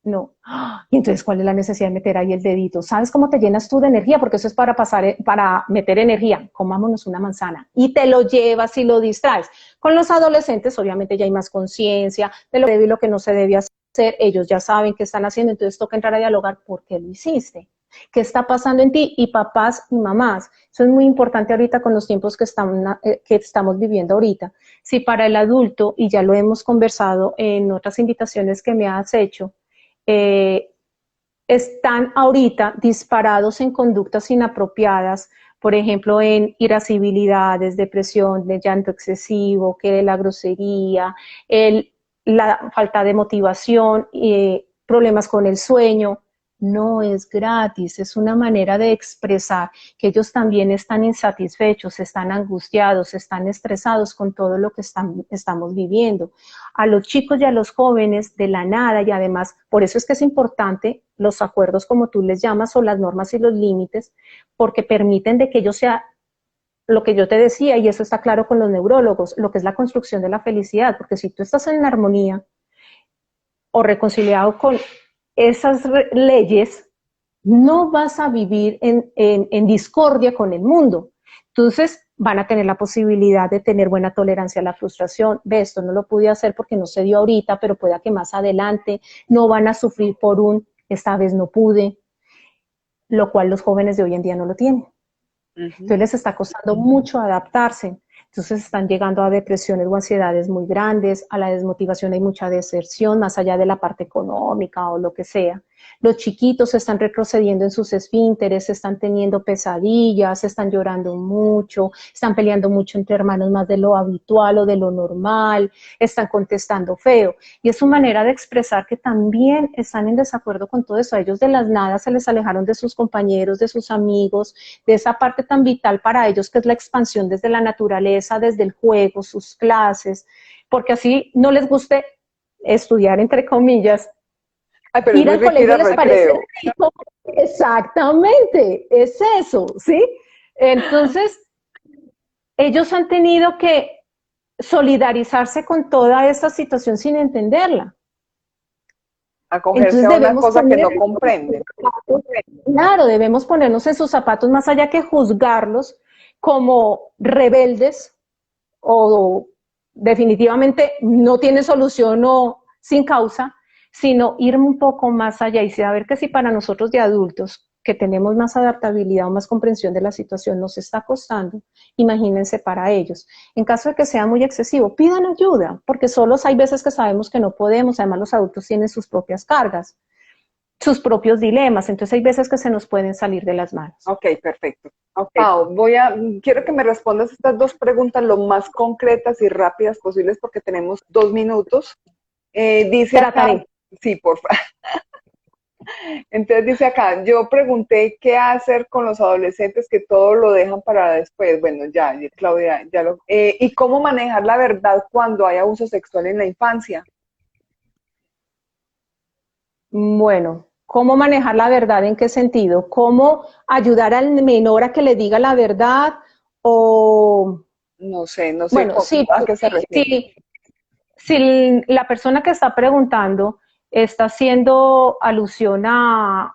No. ¡Ah! Y entonces, ¿cuál es la necesidad de meter ahí el dedito? ¿Sabes cómo te llenas tú de energía? Porque eso es para pasar, para meter energía. Comámonos una manzana. Y te lo llevas y lo distraes. Con los adolescentes, obviamente, ya hay más conciencia de lo que debe y lo que no se debe hacer. Ellos ya saben qué están haciendo, entonces toca entrar a dialogar por qué lo hiciste. ¿Qué está pasando en ti? Y papás y mamás. Eso es muy importante ahorita con los tiempos que estamos viviendo ahorita. Si para el adulto, y ya lo hemos conversado en otras invitaciones que me has hecho, eh, están ahorita disparados en conductas inapropiadas, por ejemplo, en irascibilidades, depresión, de llanto excesivo, que de la grosería, la falta de motivación, problemas con el sueño. No es gratis, es una manera de expresar que ellos también están insatisfechos, están angustiados, están estresados con todo lo que estamos viviendo. A los chicos y a los jóvenes de la nada, y además, por eso es que es importante los acuerdos, como tú les llamas, o las normas y los límites, porque permiten de que ellos sea lo que yo te decía, y eso está claro con los neurólogos, lo que es la construcción de la felicidad, porque si tú estás en armonía o reconciliado con esas leyes, no vas a vivir en discordia con el mundo. Entonces, van a tener la posibilidad de tener buena tolerancia a la frustración. Ve, esto no lo pude hacer porque no se dio ahorita, pero pueda que más adelante no van a sufrir por esta vez no pude, lo cual los jóvenes de hoy en día no lo tienen. Entonces les está costando mucho adaptarse. Entonces están llegando a depresiones o ansiedades muy grandes, a la desmotivación hay mucha deserción, más allá de la parte económica o lo que sea. Los chiquitos están retrocediendo en sus esfínteres, están teniendo pesadillas, están llorando mucho, están peleando mucho entre hermanos más de lo habitual o de lo normal, están contestando feo. Y es su manera de expresar que también están en desacuerdo con todo eso. A ellos de las nada se les alejaron de sus compañeros, de sus amigos, de esa parte tan vital para ellos que es la expansión desde la naturaleza, desde el juego, sus clases, porque así no les guste estudiar, entre comillas. Ay, pero es Ir muy al rico ir colegio al les parece recreo. rico. Exactamente, es eso, ¿sí? Entonces, ellos han tenido que solidarizarse con toda esta situación sin entenderla. Acogerse Entonces a una debemos cosa que poner, no comprenden. claro, debemos ponernos en sus zapatos más allá que juzgarlos como rebeldes o definitivamente no tiene solución o sin causa, sino ir un poco más allá y saber que si para nosotros de adultos que tenemos más adaptabilidad o más comprensión de la situación nos está costando, imagínense para ellos. En caso de que sea muy excesivo, pidan ayuda, porque solos hay veces que sabemos que no podemos, además los adultos tienen sus propias cargas, sus propios dilemas, entonces hay veces que se nos pueden salir de las manos. Ok, perfecto. Pau, quiero que me respondas estas dos preguntas lo más concretas y rápidas posibles porque tenemos 2 minutos. Dice acá, Trataré. sí, por favor. Entonces dice acá, yo pregunté qué hacer con los adolescentes que todo lo dejan para después. Bueno, ya, Claudia, ya lo. ¿Y cómo manejar la verdad cuando hay abuso sexual en la infancia? Bueno, ¿cómo manejar la verdad? ¿En qué sentido? ¿Cómo ayudar al menor a que le diga la verdad? O, No sé bueno, sí, a qué se refiere. sí, si la persona que está preguntando está haciendo alusión a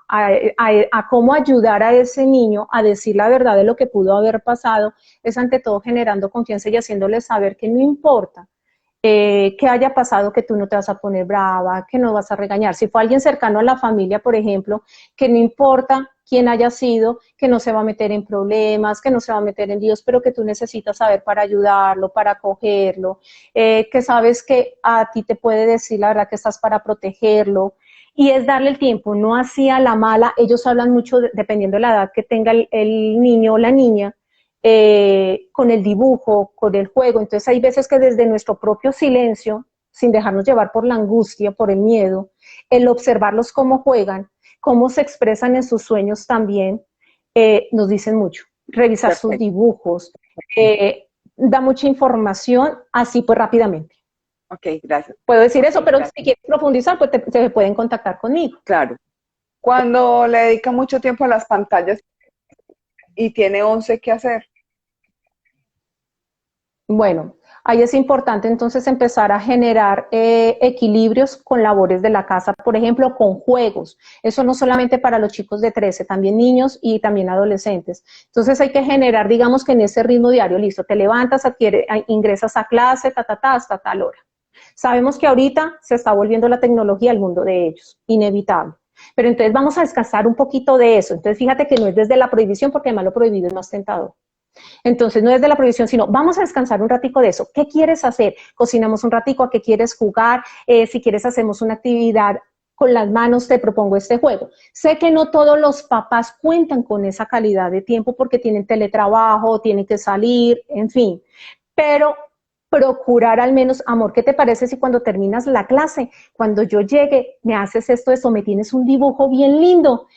cómo ayudar a ese niño a decir la verdad de lo que pudo haber pasado, es ante todo generando confianza y haciéndole saber que no importa que haya pasado, que tú no te vas a poner brava, que no vas a regañar. Si fue alguien cercano a la familia, por ejemplo, que no importa quién haya sido, que no se va a meter en problemas, que no se va a meter en líos, pero que tú necesitas saber para ayudarlo, para acogerlo, que sabes que a ti te puede decir la verdad que estás para protegerlo. Y es darle el tiempo, no así a la mala. Ellos hablan mucho, dependiendo de la edad que tenga el niño o la niña, con el dibujo, con el juego. Entonces hay veces que desde nuestro propio silencio, sin dejarnos llevar por la angustia, por el miedo, el observarlos cómo juegan, cómo se expresan en sus sueños también, nos dicen mucho. Revisar sus Perfecto. dibujos, da mucha información, así pues rápidamente. Ok, gracias. Puedo decir eso, pero si quieres profundizar, pues se pueden contactar conmigo. Claro. Cuando le dedica mucho tiempo a las pantallas y tiene 11 que hacer. Bueno, ahí es importante entonces empezar a generar equilibrios con labores de la casa, por ejemplo, con juegos. Eso no solamente para los chicos de 13, también niños y también adolescentes. Entonces hay que generar, digamos que en ese ritmo diario, listo, te levantas, ingresas a clase, hasta tal hora. Sabemos que ahorita se está volviendo la tecnología al mundo de ellos, inevitable. Pero entonces vamos a descansar un poquito de eso. Entonces fíjate que no es desde la prohibición, porque además lo prohibido es más tentador. Entonces, no es de la prohibición, sino vamos a descansar un ratico de eso. ¿Qué quieres hacer? Cocinamos un ratico, ¿a qué quieres jugar? Si quieres, hacemos una actividad con las manos, te propongo este juego. Sé que no todos los papás cuentan con esa calidad de tiempo porque tienen teletrabajo, tienen que salir, en fin, pero procurar al menos, amor, ¿qué te parece si cuando terminas la clase, cuando yo llegue, me haces esto, me tienes un dibujo bien lindo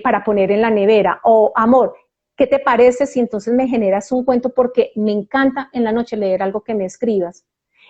para poner en la nevera? O, amor, ¿qué te parece si entonces me generas un cuento? Porque me encanta en la noche leer algo que me escribas.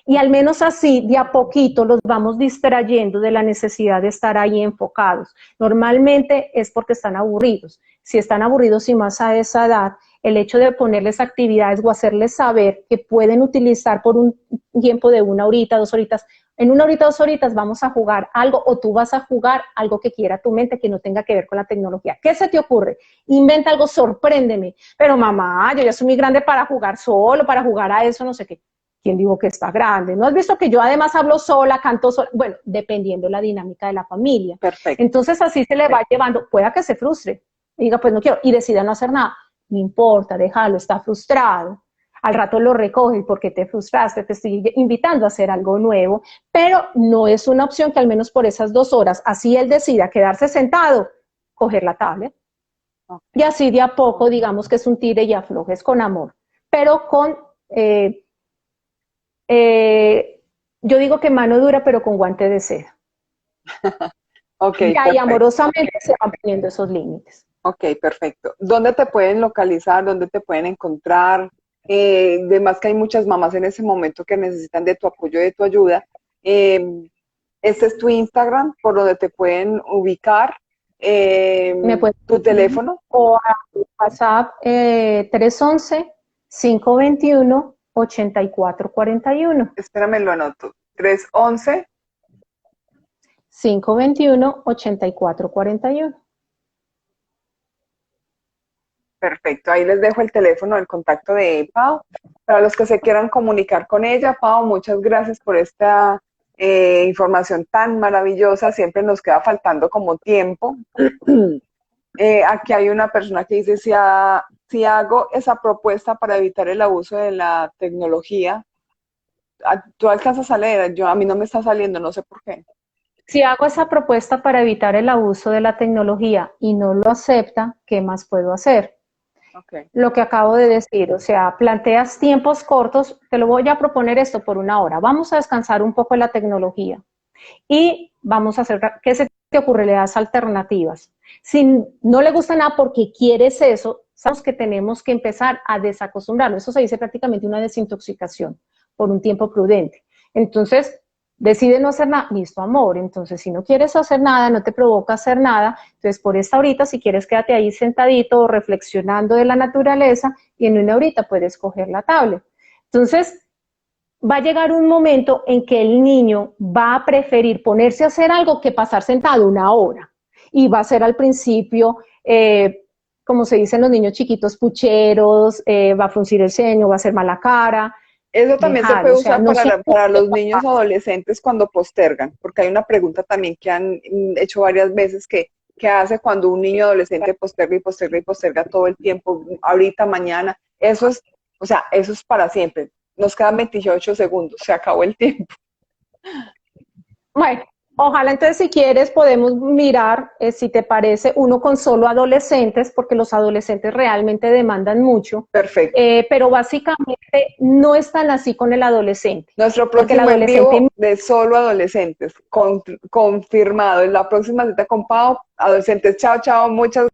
Y al menos así, de a poquito, los vamos distrayendo de la necesidad de estar ahí enfocados. Normalmente es porque están aburridos. Si están aburridos y más a esa edad, el hecho de ponerles actividades o hacerles saber que pueden utilizar por un tiempo de 1 horita, 2 horitas, en 1 horita, 2 horitas vamos a jugar algo o tú vas a jugar algo que quiera tu mente que no tenga que ver con la tecnología. ¿Qué se te ocurre? Inventa algo, sorpréndeme. Pero mamá, yo ya soy muy grande para jugar solo, para jugar a eso, no sé qué. ¿Quién dijo que está grande? ¿No has visto que yo además hablo sola, canto sola? Bueno, dependiendo la dinámica de la familia. Perfecto. Entonces así se le va llevando, pueda que se frustre, diga pues no quiero y decida no hacer nada. No importa, déjalo, está frustrado. Al rato lo recoges porque te frustraste, te estoy invitando a hacer algo nuevo, pero no es una opción que al menos por esas 2 horas, así él decida quedarse sentado, coger la tablet. Y así de a poco, digamos que es un tire y aflojes con amor, pero con, yo digo que mano dura, pero con guante de seda. Ok, Y ahí perfecto. amorosamente se van poniendo esos límites. Ok, perfecto. ¿Dónde te pueden localizar? ¿Dónde te pueden encontrar? Además que hay muchas mamás en ese momento que necesitan de tu apoyo y de tu ayuda. Este es tu Instagram, por donde te pueden ubicar. Me pueden Tu teléfono. o a WhatsApp 311-521-8441. Espérame, lo anoto. 311. 521-8441. Perfecto. Ahí les dejo el teléfono, el contacto de Pau. Para los que se quieran comunicar con ella, Pau, muchas gracias por esta información tan maravillosa. Siempre nos queda faltando como tiempo. Aquí hay una persona que dice, si hago esa propuesta para evitar el abuso de la tecnología, tú alcanzas a leer, a mí no me está saliendo, no sé por qué. Si hago esa propuesta para evitar el abuso de la tecnología y no lo acepta, ¿qué más puedo hacer? Okay. Lo que acabo de decir, o sea, planteas tiempos cortos, te lo voy a proponer esto por 1 hora, vamos a descansar un poco de la tecnología y vamos a hacer, ¿qué se te ocurre? Le das alternativas. Si no le gusta nada porque quieres eso, sabemos que tenemos que empezar a desacostumbrarlo. Eso se dice prácticamente una desintoxicación por un tiempo prudente. Entonces, decide no hacer nada, listo, amor. Entonces, si no quieres hacer nada, no te provoca hacer nada, entonces por esta horita, si quieres, quédate ahí sentadito, reflexionando de la naturaleza, y en 1 horita puedes coger la tablet. Entonces, va a llegar un momento en que el niño va a preferir ponerse a hacer algo que pasar sentado 1 hora. Y va a ser al principio, como se dicen los niños chiquitos, pucheros, va a fruncir el ceño, va a hacer mala cara. Eso también se Dejar, puede o sea, usar no para los niños adolescentes cuando postergan, porque hay una pregunta también que han hecho varias veces que ¿qué hace cuando un niño adolescente posterga y posterga y posterga todo el tiempo, ahorita, mañana? Eso es, o sea, eso es para siempre. Nos quedan 28 segundos, se acabó el tiempo. Bueno, Ojalá entonces si quieres podemos mirar, si te parece, uno con solo adolescentes, porque los adolescentes realmente demandan mucho, Perfecto. pero básicamente no es tan así con el adolescente, Nuestro porque el próximo en adolescente. vivo de solo adolescentes, confirmado. En la próxima cita con Pau, adolescentes. Chao, chao, muchas